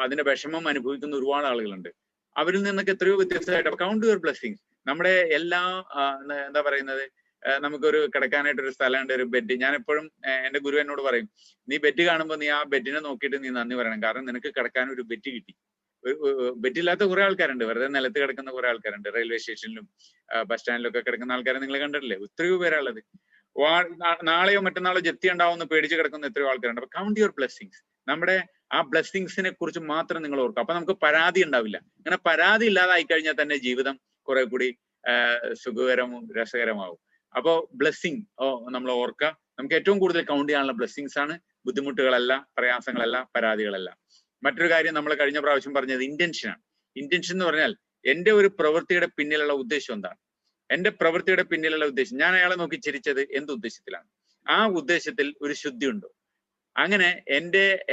അതിന്റെ വിഷമം അനുഭവിക്കുന്ന ഒരുപാട് ആളുകളുണ്ട്. അവരിൽ നിന്നൊക്കെ എത്രയോ വ്യത്യസ്തമായിട്ട് കൗണ്ട് യുവർ ബ്ലെസ്സിങ്സ്. നമ്മുടെ എല്ലാ എന്താ പറയുന്നത്, നമുക്കൊരു കിടക്കാനായിട്ട് ഒരു സ്ഥലമുണ്ട്, ഒരു ബെഡ്. ഞാൻ എപ്പോഴും എന്റെ ഗുരു എന്നോട് പറയും, നീ ബെഡ് കാണുമ്പോൾ നീ ആ ബെഡിനെ നോക്കിയിട്ട് നീ നന്ദി പറയണം. കാരണം നിനക്ക് കിടക്കാൻ ഒരു ബെഡ് കിട്ടി. ബെഡില്ലാത്ത കുറെ ആൾക്കാരുണ്ട്, വെറുതെ നിലത്ത് കിടക്കുന്ന കുറെ ആൾക്കാരുണ്ട്. റെയിൽവേ സ്റ്റേഷനിലും ബസ് സ്റ്റാൻഡിലും ഒക്കെ കിടക്കുന്ന ആൾക്കാരെ നിങ്ങൾ കണ്ടിട്ടില്ലേ? എത്രയോ പേരുള്ളത്. നാളെയോ മറ്റന്നാളോ ജപ്തി ഉണ്ടാവുമെന്ന് പേടിച്ച് കിടക്കുന്ന എത്രയോ ആൾക്കാരുണ്ട്. അപ്പൊ കൗണ്ട് യുവർ ബ്ലെസ്സിങ്സ്. നമ്മുടെ ആ ബ്ലെസ്സിങ്സിനെ കുറിച്ച് മാത്രം നിങ്ങൾ ഓർക്കുക. അപ്പൊ നമുക്ക് പരാതി ഉണ്ടാവില്ല. അങ്ങനെ പരാതി ഇല്ലാതായി കഴിഞ്ഞാൽ തന്നെ ജീവിതം കുറെ കൂടി സുഖകരവും രസകരമാവും. അപ്പോ ബ്ലെസ്സിങ് നമ്മൾ ഓർക്കുക. നമുക്ക് ഏറ്റവും കൂടുതൽ കൗണ്ട് ചെയ്യാനുള്ള ബ്ലെസ്സിങ്സ് ആണ്, ബുദ്ധിമുട്ടുകളല്ല, പ്രയാസങ്ങളല്ല, പരാതികളല്ല. മറ്റൊരു കാര്യം നമ്മൾ കഴിഞ്ഞ പ്രാവശ്യം പറഞ്ഞത് ഇന്റൻഷനാണ്. ഇന്റൻഷൻ എന്ന് പറഞ്ഞാൽ എന്റെ ഒരു പ്രവൃത്തിയുടെ പിന്നിലുള്ള ഉദ്ദേശം എന്താണ്? എന്റെ പ്രവൃത്തിയുടെ പിന്നിലുള്ള ഉദ്ദേശം, ഞാൻ അയാളെ നോക്കി ചിരിച്ചത് എന്ത് ഉദ്ദേശത്തിലാണ്? ആ ഉദ്ദേശത്തിൽ ഒരു ശുദ്ധി ഉണ്ടോ? അങ്ങനെ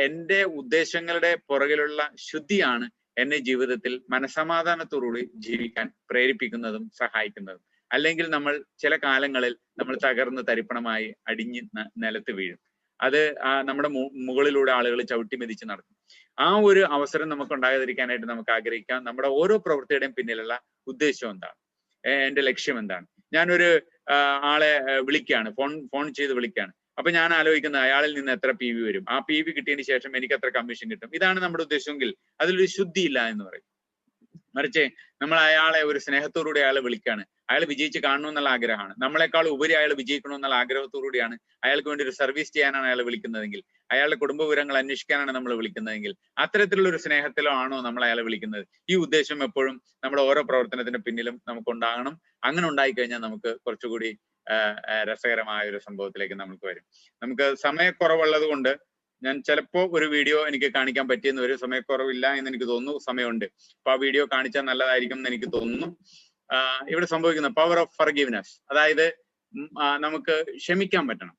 എന്റെ ഉദ്ദേശങ്ങളുടെ പുറകിലുള്ള ശുദ്ധിയാണ് എന്നെ ജീവിതത്തിൽ മനസമാധാനത്തോടുകൂടി ജീവിക്കാൻ പ്രേരിപ്പിക്കുന്നതും സഹായിക്കുന്നതും. അല്ലെങ്കിൽ നമ്മൾ ചില കാലങ്ങളിൽ നമ്മൾ തകർന്ന് തരിപ്പണമായി അടിഞ്ഞ് നിലത്ത് വീഴും. അത് നമ്മുടെ മുകളിലൂടെ ആളുകൾ ചവിട്ടി മെതിച്ച് നടക്കും. ആ ഒരു അവസരം നമുക്ക് ഉണ്ടാകാതിരിക്കാനായിട്ട് നമുക്ക് ആഗ്രഹിക്കാം. നമ്മുടെ ഓരോ പ്രവൃത്തിയുടെയും പിന്നിലുള്ള ഉദ്ദേശം എന്താണ്? എന്റെ ലക്ഷ്യം എന്താണ്? ഞാനൊരു ആളെ വിളിക്കുകയാണ്, ഫോൺ ചെയ്ത് വിളിക്കുകയാണ്. അപ്പൊ ഞാൻ ആലോചിക്കുന്ന അയാളിൽ നിന്ന് എത്ര PV വരും, ആ PV കിട്ടിയതിന് ശേഷം എനിക്ക് എത്ര കമ്മീഷൻ കിട്ടും. ഇതാണ് നമ്മുടെ ഉദ്ദേശമെങ്കിൽ അതിലൊരു ശുദ്ധിയില്ല എന്ന് പറയും. മറിച്ച് നമ്മൾ അയാളെ ഒരു സ്നേഹത്തോടുകൂടി അയാളെ വിളിക്കുകയാണ്. അയാൾ വിജയിച്ച് കാണണമെന്നുള്ള ആഗ്രഹമാണ്. നമ്മളെക്കാൾ ഉപരി അയാൾ വിജയിക്കണമെന്നുള്ള ആഗ്രഹത്തോടുകൂടിയാണ് അയാൾക്ക് വേണ്ടി ഒരു സർവീസ് ചെയ്യാനാണ് അയാൾ വിളിക്കുന്നതെങ്കിൽ, അയാളുടെ കുടുംബ വിവരങ്ങൾ അന്വേഷിക്കാനാണ് നമ്മൾ വിളിക്കുന്നതെങ്കിൽ, അത്തരത്തിലുള്ള ഒരു സ്നേഹത്തിലോ ആണോ നമ്മൾ അയാളെ വിളിക്കുന്നത്? ഈ ഉദ്ദേശം എപ്പോഴും നമ്മുടെ ഓരോ പ്രവർത്തനത്തിന്റെ പിന്നിലും നമുക്ക് ഉണ്ടാകണം. അങ്ങനെ ഉണ്ടായിക്കഴിഞ്ഞാൽ നമുക്ക് കുറച്ചുകൂടി രസകരമായ ഒരു സംഭവത്തിലേക്ക് നമുക്ക് വരും. നമുക്ക് സമയക്കുറവുള്ളത് കൊണ്ട് ഞാൻ ചിലപ്പോ ഒരു വീഡിയോ എനിക്ക് കാണിക്കാൻ പറ്റിയെന്ന് വരും. സമയക്കുറവില്ല എന്ന് എനിക്ക് തോന്നുന്നു, സമയമുണ്ട്. അപ്പൊ ആ വീഡിയോ കാണിച്ചാൽ നല്ലതായിരിക്കും എന്ന് എനിക്ക് തോന്നുന്നു. ഇവിടെ സംഭവിക്കുന്ന പവർ ഓഫ് ഫർഗീവ്നെസ്, അതായത് നമുക്ക് ക്ഷമിക്കാൻ പറ്റണം.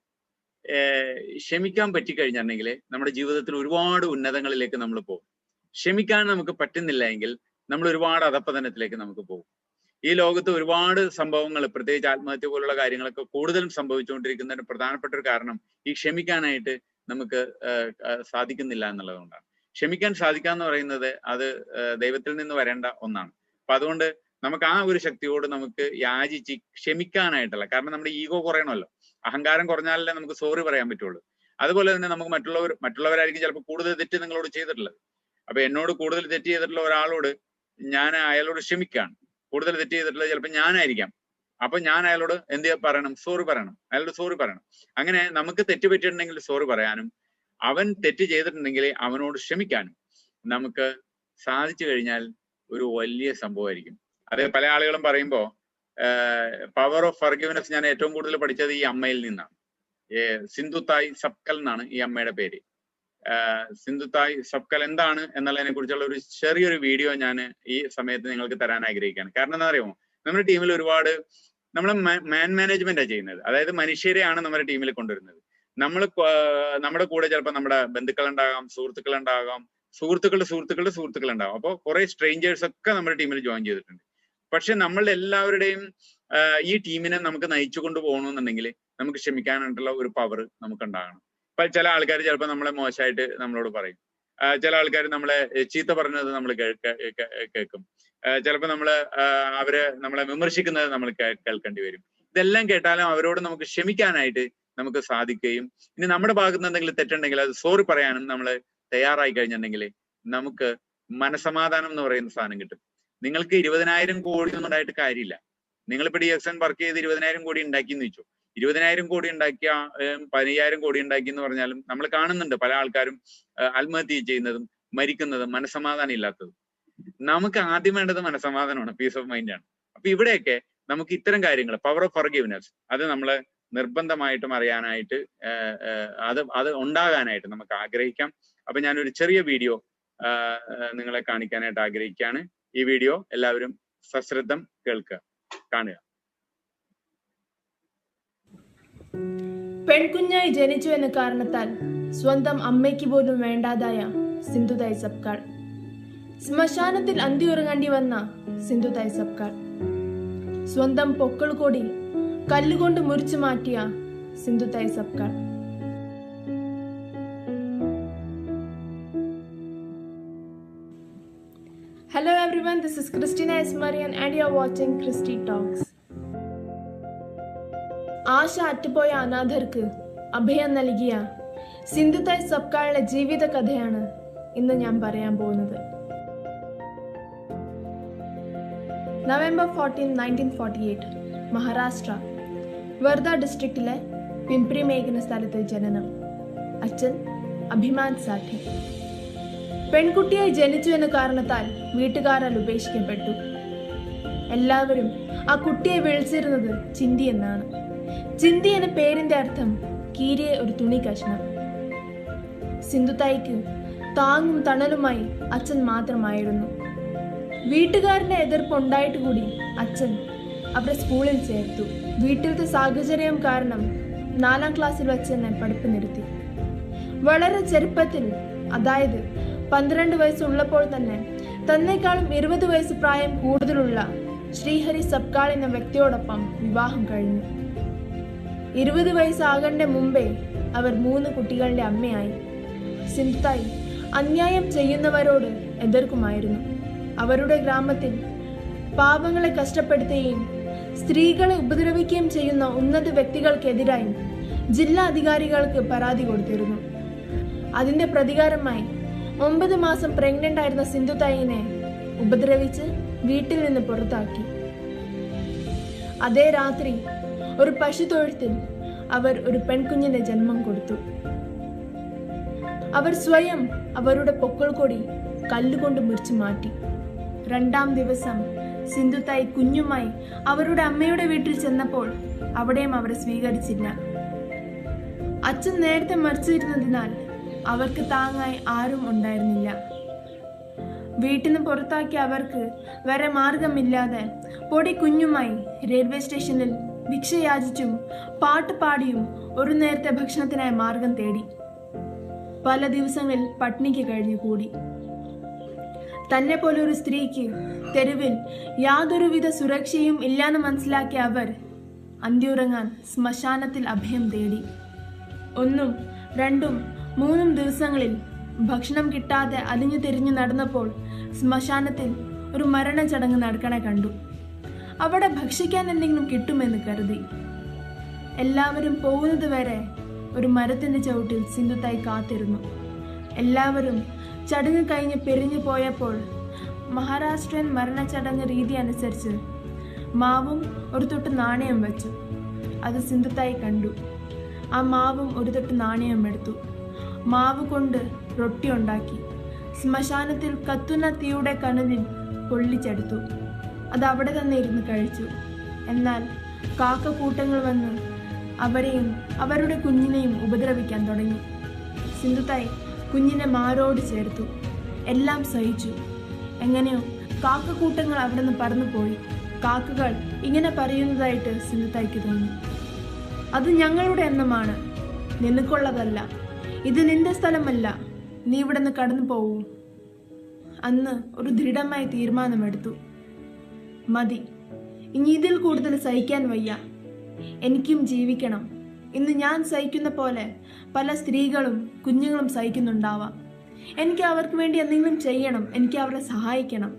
ക്ഷമിക്കാൻ പറ്റിക്കഴിഞ്ഞിട്ടുണ്ടെങ്കിൽ നമ്മുടെ ജീവിതത്തിൽ ഒരുപാട് ഉന്നതങ്ങളിലേക്ക് നമ്മൾ പോകും. ക്ഷമിക്കാൻ നമുക്ക് പറ്റുന്നില്ല എങ്കിൽ നമ്മൾ ഒരുപാട് അധപ്പതനത്തിലേക്ക് നമുക്ക് പോകും. ഈ ലോകത്ത് ഒരുപാട് സംഭവങ്ങൾ, പ്രത്യേകിച്ച് ആത്മഹത്യ പോലുള്ള കാര്യങ്ങളൊക്കെ കൂടുതലും സംഭവിച്ചുകൊണ്ടിരിക്കുന്നതിന് പ്രധാനപ്പെട്ട ഒരു കാരണം ഈ ക്ഷമിക്കാനായിട്ട് നമുക്ക് സാധിക്കുന്നില്ല എന്നുള്ളതുകൊണ്ടാണ്. ക്ഷമിക്കാൻ സാധിക്കുക എന്ന് പറയുന്നത് അത് ദൈവത്തിൽ നിന്ന് വരേണ്ട ഒന്നാണ്. അപ്പൊ അതുകൊണ്ട് നമുക്ക് ആ ഒരു ശക്തിയോട് നമുക്ക് യാചിച്ച് ക്ഷമിക്കാനായിട്ടല്ല. കാരണം നമ്മുടെ ഈഗോ കുറയണമല്ലോ. അഹങ്കാരം കുറഞ്ഞാലല്ലേ നമുക്ക് സോറി പറയാൻ പറ്റുള്ളൂ. അതുപോലെ തന്നെ നമുക്ക് മറ്റുള്ളവരായിരിക്കും ചിലപ്പോൾ കൂടുതൽ തെറ്റ് നിങ്ങളോട് ചെയ്തിട്ടുള്ളത്. അപ്പൊ എന്നോട് കൂടുതൽ തെറ്റ് ചെയ്തിട്ടുള്ള ഒരാളോട് ഞാൻ അയാളോട് ക്ഷമിക്കാണ്. കൂടുതൽ തെറ്റ് ചെയ്തിട്ടുള്ളത് ചിലപ്പോൾ ഞാനായിരിക്കാം. അപ്പൊ ഞാൻ അയാളോട് എന്ത് പറയണം? സോറി പറയണം. അയാളോട് സോറി പറയണം. അങ്ങനെ നമുക്ക് തെറ്റ് പറ്റിയിട്ടുണ്ടെങ്കിൽ സോറി പറയാനും, അവൻ തെറ്റ് ചെയ്തിട്ടുണ്ടെങ്കിൽ അവനോട് ക്ഷമിക്കാനും നമുക്ക് സാധിച്ചു കഴിഞ്ഞാൽ ഒരു വലിയ സംഭവമായിരിക്കും. അത് പല ആളുകളും പറയുമ്പോൾ പവർ ഓഫ് ഫർഗിവ്നെസ് ഞാൻ ഏറ്റവും കൂടുതൽ പഠിച്ചത് ഈ അമ്മയിൽ നിന്നാണ്. സിന്ധുതായ് സബ്കൽ എന്നാണ് ഈ അമ്മയുടെ പേര്. സിന്ധുതായ് സബ്കൽ എന്താണ് എന്നുള്ളതിനെ കുറിച്ചുള്ള ഒരു ചെറിയൊരു വീഡിയോ ഞാൻ ഈ സമയത്ത് നിങ്ങൾക്ക് തരാൻ ആഗ്രഹിക്കുകയാണ്. കാരണം എന്താ അറിയുമോ, നമ്മുടെ ടീമിൽ ഒരുപാട് നമ്മൾ മാനേജ്മെന്റാണ് ചെയ്യുന്നത്. അതായത് മനുഷ്യരെയാണ് നമ്മുടെ ടീമിൽ കൊണ്ടുവരുന്നത്. നമ്മുടെ കൂടെ ചിലപ്പോൾ നമ്മുടെ ബന്ധുക്കളുണ്ടാകാം, സുഹൃത്തുക്കളുണ്ടാകാം, സുഹൃത്തുക്കളുണ്ടാകും. അപ്പോൾ കുറെ സ്ട്രേഞ്ചേഴ്സ് ഒക്കെ നമ്മുടെ ടീമിൽ ജോയിൻ ചെയ്തിട്ടുണ്ട്. പക്ഷെ നമ്മളുടെ എല്ലാവരുടെയും ഈ ടീമിനെ നമുക്ക് നയിച്ചു കൊണ്ടുപോകണമെന്നുണ്ടെങ്കിൽ നമുക്ക് ക്ഷമിക്കാനായിട്ടുള്ള ഒരു പവർ നമുക്ക് ഉണ്ടാകണം. ഇപ്പൊ ചില ആൾക്കാർ ചിലപ്പോൾ നമ്മളെ മോശമായിട്ട് നമ്മളോട് പറയും. ചില ആൾക്കാർ നമ്മളെ ചീത്ത പറഞ്ഞത് നമ്മൾ കേൾക്കും. ചിലപ്പോൾ അവരെ നമ്മളെ വിമർശിക്കുന്നത് നമ്മൾ കേൾക്കേണ്ടി വരും. ഇതെല്ലാം കേട്ടാലും അവരോട് നമുക്ക് ക്ഷമിക്കാനായിട്ട് നമുക്ക് സാധിക്കുകയും ഇനി നമ്മുടെ ഭാഗത്ത് നിന്ന് എന്തെങ്കിലും തെറ്റുണ്ടെങ്കിൽ അത് സോറി പറയാനും നമ്മൾ തയ്യാറായി കഴിഞ്ഞിട്ടുണ്ടെങ്കിൽ നമുക്ക് മനസമാധാനം എന്ന് പറയുന്ന സാധനം കിട്ടും. നിങ്ങൾക്ക് 20,000 കോടി ഒന്നും ഉണ്ടായിട്ട് കാര്യമില്ല. നിങ്ങളിപ്പോ DXN വർക്ക് ചെയ്ത് 20,000 കോടി ഉണ്ടാക്കി എന്ന് വെച്ചു. 20,000 കോടി ഉണ്ടാക്കിയ 15,000 കോടി ഉണ്ടാക്കി എന്ന് പറഞ്ഞാലും നമ്മൾ കാണുന്നുണ്ട് പല ആൾക്കാരും ആത്മഹത്യ ചെയ്യുന്നതും മരിക്കുന്നതും മനസമാധാനം ഇല്ലാത്തതും. നമുക്ക് ആദ്യം വേണ്ടത് മനസമാധാനമാണ്, പീസ് ഓഫ് മൈൻഡ് ആണ്. അപ്പൊ ഇവിടെയൊക്കെ നമുക്ക് ഇത്തരം കാര്യങ്ങൾ, പവർ ഓഫ് ഫർഗിവ്നെസ്, അത് നമ്മൾ നിർബന്ധമായിട്ടും അറിയാനായിട്ട് അത് ഉണ്ടാകാനായിട്ട് നമുക്ക് ആഗ്രഹിക്കാം. അപ്പൊ ഞാനൊരു ചെറിയ വീഡിയോ നിങ്ങളെ കാണിക്കാനായിട്ട് ആഗ്രഹിക്കുകയാണ്. ഈ വീഡിയോ എല്ലാവരും സശ്രദ്ധം കേൾക്കുക, കാണുക. പെൺകുഞ്ഞായി ജനിച്ചു എന്ന കാരണത്താൽ സ്വന്തം അമ്മയ്ക്ക് പോലും വേണ്ടാതായ സിന്ധുതായ് സബ്കാൾ. ശ്മശാനത്തിൽ അന്തിയുറങ്ങേണ്ടി വന്ന സിന്ധുതായ് സബ്കാൾ. സ്വന്തം പൊക്കൾ കൊടി കല്ലുകൊണ്ട് മുറിച്ചു മാറ്റിയ Sindhutai സബ്കാൾ. Hello everyone, this is Christina S. Marian and you are watching Christy Talks. ആശ അറ്റുപോയ അനാഥർക്ക് അഭയം നൽകിയ സിന്ധുതായ് സബ്കാളിന്റെ ജീവിത കഥയാണ് ഇന്ന് ഞാൻ പറയാൻ പോകുന്നത്. November 14, 1948, മഹാരാഷ്ട്ര വർധ ഡിസ്ട്രിക്റ്റിലെ പിംപ്രി മേഖല സ്ഥലത്ത് ജനനം. അച്ഛൻ അഭിമാൻ സാഠെ. പെൺകുട്ടിയായി ജനിച്ചു എന്ന കാരണത്താൽ വീട്ടുകാരാൽ ഉപേക്ഷിക്കപ്പെട്ടു. എല്ലാവരും ആ കുട്ടിയെ വിളിച്ചിരുന്നത് ചിന്തി എന്നാണ്. ചിന്തി എന്ന പേരിന്റെ അർത്ഥം കീരിയെ ഒരു തുണി കഷ്ണം. സിന്ധുതായിക്ക് താങ്ങും തണലുമായി അച്ഛൻ മാത്രമായിരുന്നു. വീട്ടുകാരുടെ എതിർപ്പ് ഉണ്ടായിട്ട് കൂടി അച്ഛൻ അവരെ സ്കൂളിൽ ചേർത്തു. വീട്ടിലത്തെ സാഹചര്യം കാരണം 4ാം ക്ലാസ്സിൽ വെച്ച് തന്നെ പഠിപ്പ് നിർത്തി. വളരെ ചെറുപ്പത്തിൽ, അതായത് 12 വയസ്സുള്ളപ്പോൾ തന്നെ തന്നെക്കാളും 20 വയസ്സ് പ്രായം കൂടുതലുള്ള ശ്രീഹരി സബ്കാൾ എന്ന വ്യക്തിയോടൊപ്പം വിവാഹം കഴിഞ്ഞു. 20 വയസ്സാകേണ്ട മുമ്പേ അവർ 3 കുട്ടികളുടെ അമ്മയായി. സിന്ധുതായ് അന്യായം ചെയ്യുന്നവരോട് എതിർക്കുമായിരുന്നു. അവരുടെ ഗ്രാമത്തിൽ പാവങ്ങളെ കഷ്ടപ്പെടുത്തുകയും സ്ത്രീകളെ ഉപദ്രവിക്കുകയും ചെയ്യുന്ന ഉന്നത വ്യക്തികൾക്കെതിരായി ജില്ലാ അധികാരികൾക്ക് പരാതി കൊടുത്തിരുന്നു. അതിന്റെ പ്രതികാരമായി 9 മാസം പ്രഗ്നന്റ് ആയിരുന്ന സിന്ധുതായിനെ ഉപദ്രവിച്ച് വീട്ടിൽ നിന്ന് പുറത്താക്കി. അതേ രാത്രി ഒരു പശുത്തൊഴുത്തിൽ അവർ ഒരു പെൺകുഞ്ഞിന്റെ ജന്മം കൊടുത്തു. അവർ സ്വയം അവരുടെ പൊക്കിൾ കൊടി കല്ലുകൊണ്ട് മുറിച്ചു മാറ്റി. 2ാം ദിവസം സിന്ധുതായ് കുഞ്ഞുമായി അവരുടെ അമ്മയുടെ വീട്ടിൽ ചെന്നപ്പോൾ അവിടെയും അവരെ സ്വീകരിച്ചില്ല. അച്ഛൻ നേരത്തെ മരിച്ചിരുന്നതിനാൽ അവർക്ക് താങ്ങായി ആരും ഉണ്ടായിരുന്നില്ല. വീട്ടിൽ നിന്ന് പുറത്താക്കിയ അവർക്ക് വേറെ മാർഗമില്ലാതെ പൊടി കുഞ്ഞുമായി റെയിൽവേ സ്റ്റേഷനിൽ ഭിക്ഷ യാചിച്ചും പാട്ട് പാടിയും ഒരു നേരത്തെ ഭക്ഷണത്തിനായി മാർഗം തേടി. പല ദിവസങ്ങളിൽ പട്ടിണിക്ക് കഴിഞ്ഞുകൂടി. തന്നെ പോലെ ഒരു സ്ത്രീക്ക് തെരുവിൽ യാതൊരുവിധ സുരക്ഷയും ഇല്ലാന്ന് മനസ്സിലാക്കിയ അവർ അന്തിയുറങ്ങാൻ ശ്മശാനത്തിൽ അഭയം തേടി. 1, 2, 3 ദിവസങ്ങളിൽ ഭക്ഷണം കിട്ടാതെ അലിഞ്ഞു തിരിഞ്ഞു നടന്നപ്പോൾ ശ്മശാനത്തിൽ ഒരു മരണചടങ്ങ് നടക്കണ കണ്ടു. അവിടെ ഭക്ഷിക്കാൻ എന്തെങ്കിലും കിട്ടുമെന്ന് കരുതി. എല്ലാവരും പോകുന്നത് വരെ ഒരു മരത്തിന്റെ ചവിട്ടിൽ സിന്ധുതായ് കാത്തിരുന്നു. എല്ലാവരും ചടങ്ങ് കഴിഞ്ഞ് പിരിഞ്ഞു പോയപ്പോൾ മഹാരാഷ്ട്രൻ മരണചടങ്ങ് രീതി അനുസരിച്ച് മാവും ഒരു തൊട്ട് നാണയം വെച്ചു. അത് സിന്ധുതായ് കണ്ടു. ആ മാവും ഒരു തൊട്ട് നാണയം എടുത്തു. മാവ് കൊണ്ട് റൊട്ടി ഉണ്ടാക്കി ശ്മശാനത്തിൽ കത്തുന്ന തീയുടെ കനലിൽ പൊള്ളിച്ചെടുത്തു. അത് അവിടെ തന്നെ ഇരുന്ന് കഴിച്ചു. എന്നാൽ കാക്കക്കൂട്ടങ്ങൾ വന്ന് അവരെയും അവരുടെ കുഞ്ഞിനെയും ഉപദ്രവിക്കാൻ തുടങ്ങി. സിന്ധുതായ് കുഞ്ഞിനെ മാരോട് ചേർത്തു. എല്ലാം സഹിച്ചു. എങ്ങനെയോ കാക്കക്കൂട്ടങ്ങൾ അവിടെ നിന്ന് പറന്നുപോയി. കാക്കകൾ ഇങ്ങനെ പറയുന്നതായിട്ട് സിന്ധുതായ്ക്ക് തോന്നി. അത് ഞങ്ങളുടെ എണ്ണമാണ്, നിനക്കുള്ളതല്ല. ഇത് നിന്റെ സ്ഥലമല്ല, നീ ഇവിടെ നിന്ന് കടന്നു പോവൂ. അന്ന് ഒരു ദൃഢമായ തീരുമാനമെടുത്തു. മതി, ഇനി ഇതിൽ കൂടുതൽ സഹിക്കാൻ വയ്യ. എനിക്കും ജീവിക്കണം. ഇന്ന് ഞാൻ സഹിക്കുന്ന പോലെ പല സ്ത്രീകളും കുഞ്ഞുങ്ങളും സഹിക്കുന്നുണ്ടാവാം. എനിക്ക് അവർക്ക് വേണ്ടി എന്തെങ്കിലും ചെയ്യണം. എനിക്ക് അവരെ സഹായിക്കണം.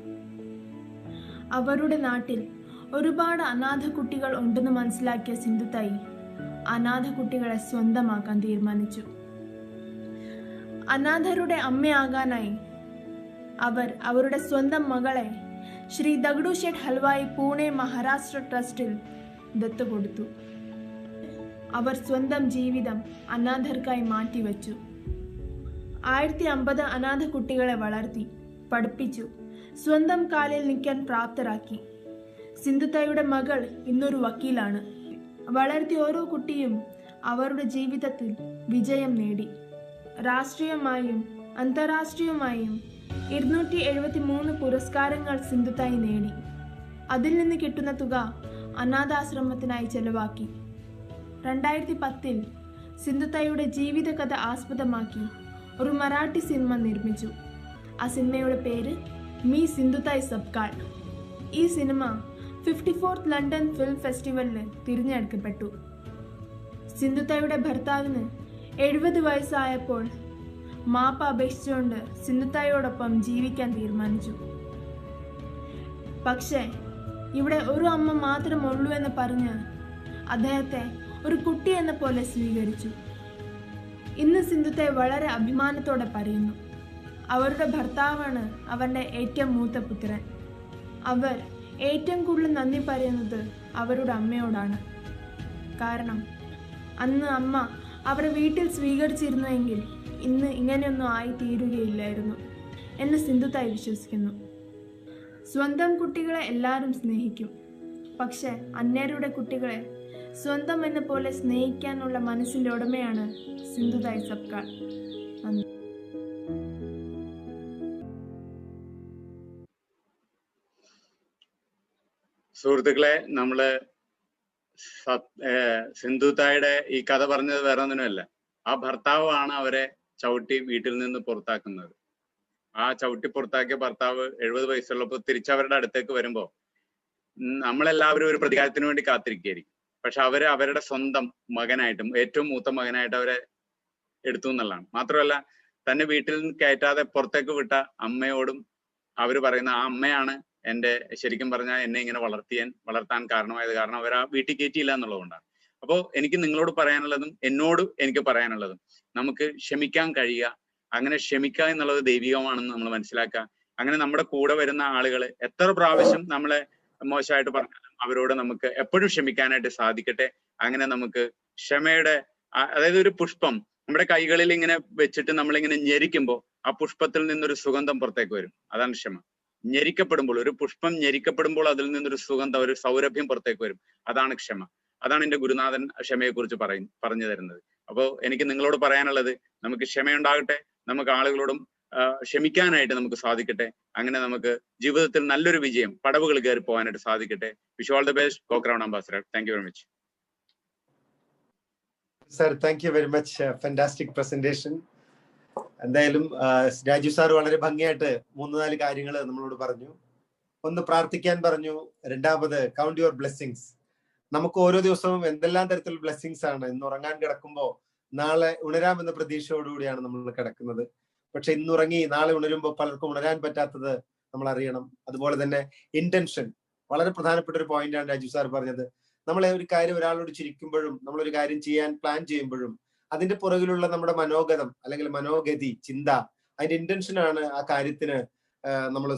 അവരുടെ നാട്ടിൽ ഒരുപാട് അനാഥ കുട്ടികൾ ഉണ്ടെന്ന് മനസ്സിലാക്കിയ സിന്ധുതായ് അനാഥ കുട്ടികളെ സ്വന്തമാക്കാൻ തീരുമാനിച്ചു. അനാഥരുടെ അമ്മയാകാനായി അവർ അവരുടെ സ്വന്തം മകളെ ശ്രീ ദഗഡുശേഠ് ഹൽവായി പൂനെ മഹാരാഷ്ട്ര ട്രസ്റ്റിൽ ദത്ത് കൊടുത്തു. അവർ സ്വന്തം ജീവിതം അനാഥർക്കായി മാറ്റിവെച്ചു. 1050 അനാഥ കുട്ടികളെ വളർത്തി, പഠിപ്പിച്ചു, സ്വന്തം കാലിൽ നിൽക്കാൻ പ്രാപ്തരാക്കി. സിന്ധുതായിയുടെ മകൾ ഇന്നൊരു വക്കീലാണ്. വളർത്തിയ ഓരോ കുട്ടിയും അവരുടെ ജീവിതത്തിൽ വിജയം നേടി. രാഷ്ട്രീയമായും അന്താരാഷ്ട്രീയമായും 273 പുരസ്കാരങ്ങൾ സിന്ധുതായി നേടി. അതിൽ നിന്ന് കിട്ടുന്ന തുക അനാഥാശ്രമത്തിനായി ചെലവാക്കി. 2010 സിന്ധുതായിയുടെ ജീവിതകഥ ആസ്പദമാക്കി ഒരു മറാഠി സിനിമ നിർമ്മിച്ചു. ആ സിനിമയുടെ പേര് മീ സിന്ധുതായ് സബ്കാൾ. ഈ സിനിമ 54th ലണ്ടൻ ഫിലിം ഫെസ്റ്റിവലിന് തിരഞ്ഞെടുക്കപ്പെട്ടു. സിന്ധുതായിയുടെ ഭർത്താവിന് 70 വയസ്സായപ്പോൾ മാപ്പ് അപേക്ഷിച്ചുകൊണ്ട് സിന്ധുതായിയോടൊപ്പം ജീവിക്കാൻ തീരുമാനിച്ചു. പക്ഷേ ഇവിടെ ഒരു അമ്മ മാത്രമുള്ളൂ എന്ന് പറഞ്ഞ് അദ്ദേഹത്തെ ഒരു കുട്ടി എന്ന പോലെ സ്വീകരിച്ചു. ഇന്ന് സിന്ധുതായ് വളരെ അഭിമാനത്തോടെ പറയുന്നു, അവരുടെ ഭർത്താവാണ് അവരുടെ ഏറ്റവും മൂത്ത പുത്രൻ. അവർ ഏറ്റവും കൂടുതൽ നന്ദി പറയുന്നത് അവരുടെ അമ്മയോടാണ്. കാരണം അന്ന് അമ്മ അവരെ വീട്ടിൽ സ്വീകരിച്ചിരുന്നുവെങ്കിൽ ഇന്ന് ഇങ്ങനെയൊന്നും ആയി തീരുകയില്ലായിരുന്നു എന്ന് സിന്ധുതായ് വിശ്വസിക്കുന്നു. സ്വന്തം കുട്ടികളെ എല്ലാവരും സ്നേഹിക്കും, പക്ഷെ അന്യരുടെ കുട്ടികളെ സ്വന്തം എന്ന പോലെ സ്നേഹിക്കാനുള്ള മനസ്സിന്റെ ഉടമയാണ് സിന്ധുതായ് സബ്കാൾ. നന്ദി. സുഹൃത്തുക്കളെ, നമ്മള് സിന്ധുതായുടെ ഈ കഥ പറഞ്ഞത് വേറെ ഒന്നിനുമല്ല. ആ ഭർത്താവാണ് അവരെ ചവിട്ടി വീട്ടിൽ നിന്ന് പുറത്താക്കുന്നത്. ആ ചവിട്ടി പുറത്താക്കിയ ഭർത്താവ് 70 വയസ്സുള്ളപ്പോൾ തിരിച്ചവരുടെ അടുത്തേക്ക് വരുമ്പോ നമ്മളെല്ലാവരും ഒരു പ്രതികാരത്തിന് വേണ്ടി കാത്തിരിക്കുകയായിരിക്കും. പക്ഷെ അവര് അവരുടെ സ്വന്തം മകനായിട്ടും ഏറ്റവും മൂത്ത മകനായിട്ട് അവരെ എടുത്തു എന്നുള്ളതാണ്. മാത്രമല്ല, തന്നെ വീട്ടിൽ നിന്ന് കയറ്റാതെ പുറത്തേക്ക് വിട്ട അമ്മയോടും അവര് പറയുന്ന ആ അമ്മയാണ് ശരിക്കും പറഞ്ഞാൽ എന്നെ ഇങ്ങനെ വളർത്താൻ കാരണമായത്. കാരണം അവർ ആ വീട്ടിൽ കയറ്റിയില്ല എന്നുള്ളതുകൊണ്ടാണ്. അപ്പോൾ എനിക്ക് നിങ്ങളോട് പറയാനുള്ളതും എനിക്ക് പറയാനുള്ളതും, നമുക്ക് ക്ഷമിക്കാൻ കഴിയുക. അങ്ങനെ ക്ഷമിക്കുക എന്നുള്ളത് ദൈവികമാണെന്ന് നമ്മൾ മനസ്സിലാക്കുക. അങ്ങനെ നമ്മുടെ കൂടെ വരുന്ന ആളുകൾ എത്ര പ്രാവശ്യം നമ്മളെ മോശമായിട്ട് പറഞ്ഞാലും അവരോട് നമുക്ക് എപ്പോഴും ക്ഷമിക്കാനായിട്ട് സാധിക്കട്ടെ. അങ്ങനെ നമുക്ക് ക്ഷമയുടെ, അതായത് ഒരു പുഷ്പം നമ്മുടെ കൈകളിൽ ഇങ്ങനെ വെച്ചിട്ട് നമ്മളിങ്ങനെ ഞെരിക്കുമ്പോൾ ആ പുഷ്പത്തിൽ നിന്നൊരു സുഗന്ധം പുറത്തേക്ക് വരും. അതാണ് ക്ഷമ. ഞെരിക്കപ്പെടുമ്പോൾ, ഒരു പുഷ്പം ഞെരിക്കപ്പെടുമ്പോൾ അതിൽ നിന്നൊരു സുഗന്ധം, ഒരു സൗരഭ്യം പുറത്തേക്ക് വരും. അതാണ് ക്ഷമ. അതാണ് എൻ്റെ ഗുരുനാഥൻ ക്ഷമയെ കുറിച്ച് പറഞ്ഞു തരുന്നത്. അപ്പോൾ എനിക്ക് നിങ്ങളോട് പറയാനുള്ളത്, നമുക്ക് ക്ഷമയുണ്ടാകട്ടെ, നമുക്ക് ആളുകളോടും ക്ഷമിക്കാനായിട്ട് നമുക്ക് സാധിക്കട്ടെ. അങ്ങനെ നമുക്ക് ജീവിതത്തിൽ നല്ലൊരു വിജയം, പടവുകൾ കയറി പോകാനായിട്ട് സാധിക്കട്ടെ. Wish all the best, co crown ambassador. Thank you very much. Sir, thank you very much. Fantastic presentation. എന്തായാലും രാജു സാർ വളരെ ഭംഗിയായിട്ട് 3-4 കാര്യങ്ങൾ നമ്മളോട് പറഞ്ഞു. ഒന്ന്, പ്രാർത്ഥിക്കാൻ പറഞ്ഞു. രണ്ടാമത്, കൗണ്ട് യുവർ ബ്ലെസ്സിങ്സ്. നമുക്ക് ഓരോ ദിവസവും എന്തെല്ലാം തരത്തിലുള്ള ബ്ലെസ്സിങ്സ് ആണ്. ഇന്ന് ഉറങ്ങാൻ കിടക്കുമ്പോൾ നാളെ ഉണരാമെന്ന പ്രതീക്ഷയോടുകൂടിയാണ് നമ്മൾ കിടക്കുന്നത്. പക്ഷെ ഇന്നുറങ്ങി നാളെ ഉണരുമ്പോൾ പലർക്കും ഉണരാൻ പറ്റാത്തത് നമ്മൾ അറിയണം. അതുപോലെ തന്നെ ഇന്റൻഷൻ വളരെ പ്രധാനപ്പെട്ട ഒരു പോയിന്റാണ് രാജു സാർ പറഞ്ഞത്. നമ്മളെ ഒരു കാര്യം ഒരാളോട് ചിരിക്കുമ്പോഴും നമ്മളൊരു കാര്യം ചെയ്യാൻ പ്ലാൻ ചെയ്യുമ്പോഴും അതിന്റെ പുറകിലുള്ള നമ്മുടെ മനോഗതം അല്ലെങ്കിൽ മനോഗതി, ചിന്ത, അതിന്റെ ഇന്റൻഷനാണ് ആ കാര്യത്തിന് നമ്മൾ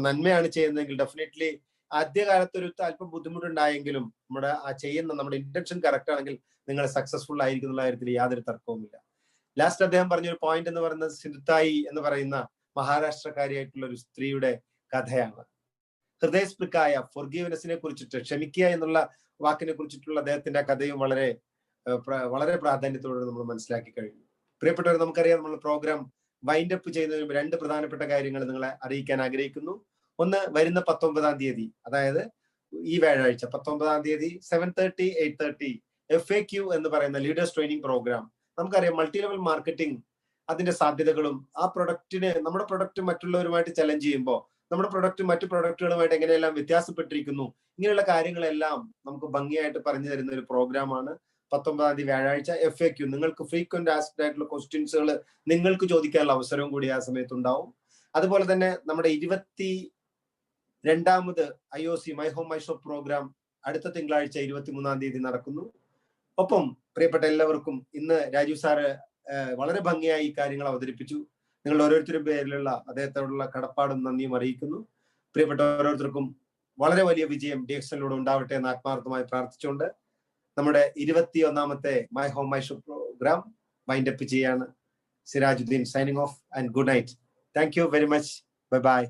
നന്മയാണ് ചെയ്യുന്നതെങ്കിൽ ഡെഫിനറ്റ്ലി ആദ്യകാലത്ത് ഒരു അല്പം ബുദ്ധിമുട്ടുണ്ടായെങ്കിലും നമ്മുടെ ഇന്റൻഷൻ കറക്റ്റ് ആണെങ്കിൽ നിങ്ങൾ സക്സസ്ഫുൾ ആയിരിക്കും എന്നുള്ള കാര്യത്തിൽ യാതൊരു തർക്കവുമില്ല. ലാസ്റ്റ് അദ്ദേഹം പറഞ്ഞൊരു പോയിന്റ് എന്ന് പറയുന്നത് സിന്ധുതായി എന്ന് പറയുന്ന മഹാരാഷ്ട്രക്കാരിയായിട്ടുള്ള ഒരു സ്ത്രീയുടെ കഥയാണ്. ഹൃദയസ്പൃക്കായ ഫോർഗീവ്നെസ്സിനെ കുറിച്ചിട്ട്, ക്ഷമിക്കുക എന്നുള്ള വാക്കിനെ കുറിച്ചിട്ടുള്ള അദ്ദേഹത്തിന്റെ കഥയും വളരെ വളരെ പ്രാധാന്യത്തോടെ നമ്മൾ മനസ്സിലാക്കി കഴിഞ്ഞു. പ്രിയപ്പെട്ടവർ, നമുക്കറിയാം, നമ്മൾ പ്രോഗ്രാം വൈൻഡ് അപ്പ് ചെയ്യുന്നതിന് 2 പ്രധാനപ്പെട്ട കാര്യങ്ങൾ നിങ്ങളെ അറിയിക്കാൻ ആഗ്രഹിക്കുന്നു. ഒന്ന്, വരുന്ന 19-ാം തീയതി, അതായത് ഈ വ്യാഴാഴ്ച 19-ാം തീയതി 7:30, 8:30 FAQ എന്ന് പറയുന്ന ലീഡേഴ്സ് ട്രെയിനിങ് പ്രോഗ്രാം. നമുക്കറിയാം, മൾട്ടി ലെവൽ മാർക്കറ്റിംഗ്, അതിന്റെ സാധ്യതകളും ആ നമ്മുടെ പ്രൊഡക്റ്റ് മറ്റുള്ളവരുമായിട്ട് ചലഞ്ച് ചെയ്യുമ്പോൾ നമ്മുടെ പ്രൊഡക്റ്റ് മറ്റു പ്രൊഡക്റ്റുകളുമായിട്ട് എങ്ങനെയെല്ലാം വ്യത്യാസപ്പെട്ടിരിക്കുന്നു, ഇങ്ങനെയുള്ള കാര്യങ്ങളെല്ലാം നമുക്ക് ഭംഗിയായിട്ട് പറഞ്ഞു തരുന്ന ഒരു പ്രോഗ്രാമാണ് 19-ാം തീയതി വ്യാഴാഴ്ച. FAQ, നിങ്ങൾക്ക് ഫ്രീക്വന്റ് ആസ്ക്ഡ് ആയിട്ടുള്ള ക്വസ്റ്റ്യൻസുകൾ നിങ്ങൾക്ക് ചോദിക്കാനുള്ള അവസരവും കൂടി ആ സമയത്ത് ഉണ്ടാവും. അതുപോലെ തന്നെ നമ്മുടെ 22ാമത് IOC my home my shop programme അടുത്ത തിങ്കളാഴ്ച 23-ാം തീയതി നടക്കുന്നു. ഒപ്പം പ്രിയപ്പെട്ട എല്ലാവർക്കും ഇന്ന് രാജീവ് സാറ് വളരെ ഭംഗിയായി ഈ കാര്യങ്ങൾ അവതരിപ്പിച്ചു. നിങ്ങൾ ഓരോരുത്തരും പേരിലുള്ള അദ്ദേഹത്തോടുള്ള കടപ്പാടും നന്ദിയും അറിയിക്കുന്നു. പ്രിയപ്പെട്ട ഓരോരുത്തർക്കും വളരെ വലിയ വിജയം DXNിലൂടെ ഉണ്ടാവട്ടെ എന്ന് ആത്മാർത്ഥമായി പ്രാർത്ഥിച്ചുകൊണ്ട് നമ്മുടെ 21ാമത്തെ my home my show programme wind up ചെയ്യാണ്. Sirajuddin signing off and good night. Thank you very much. Bye by.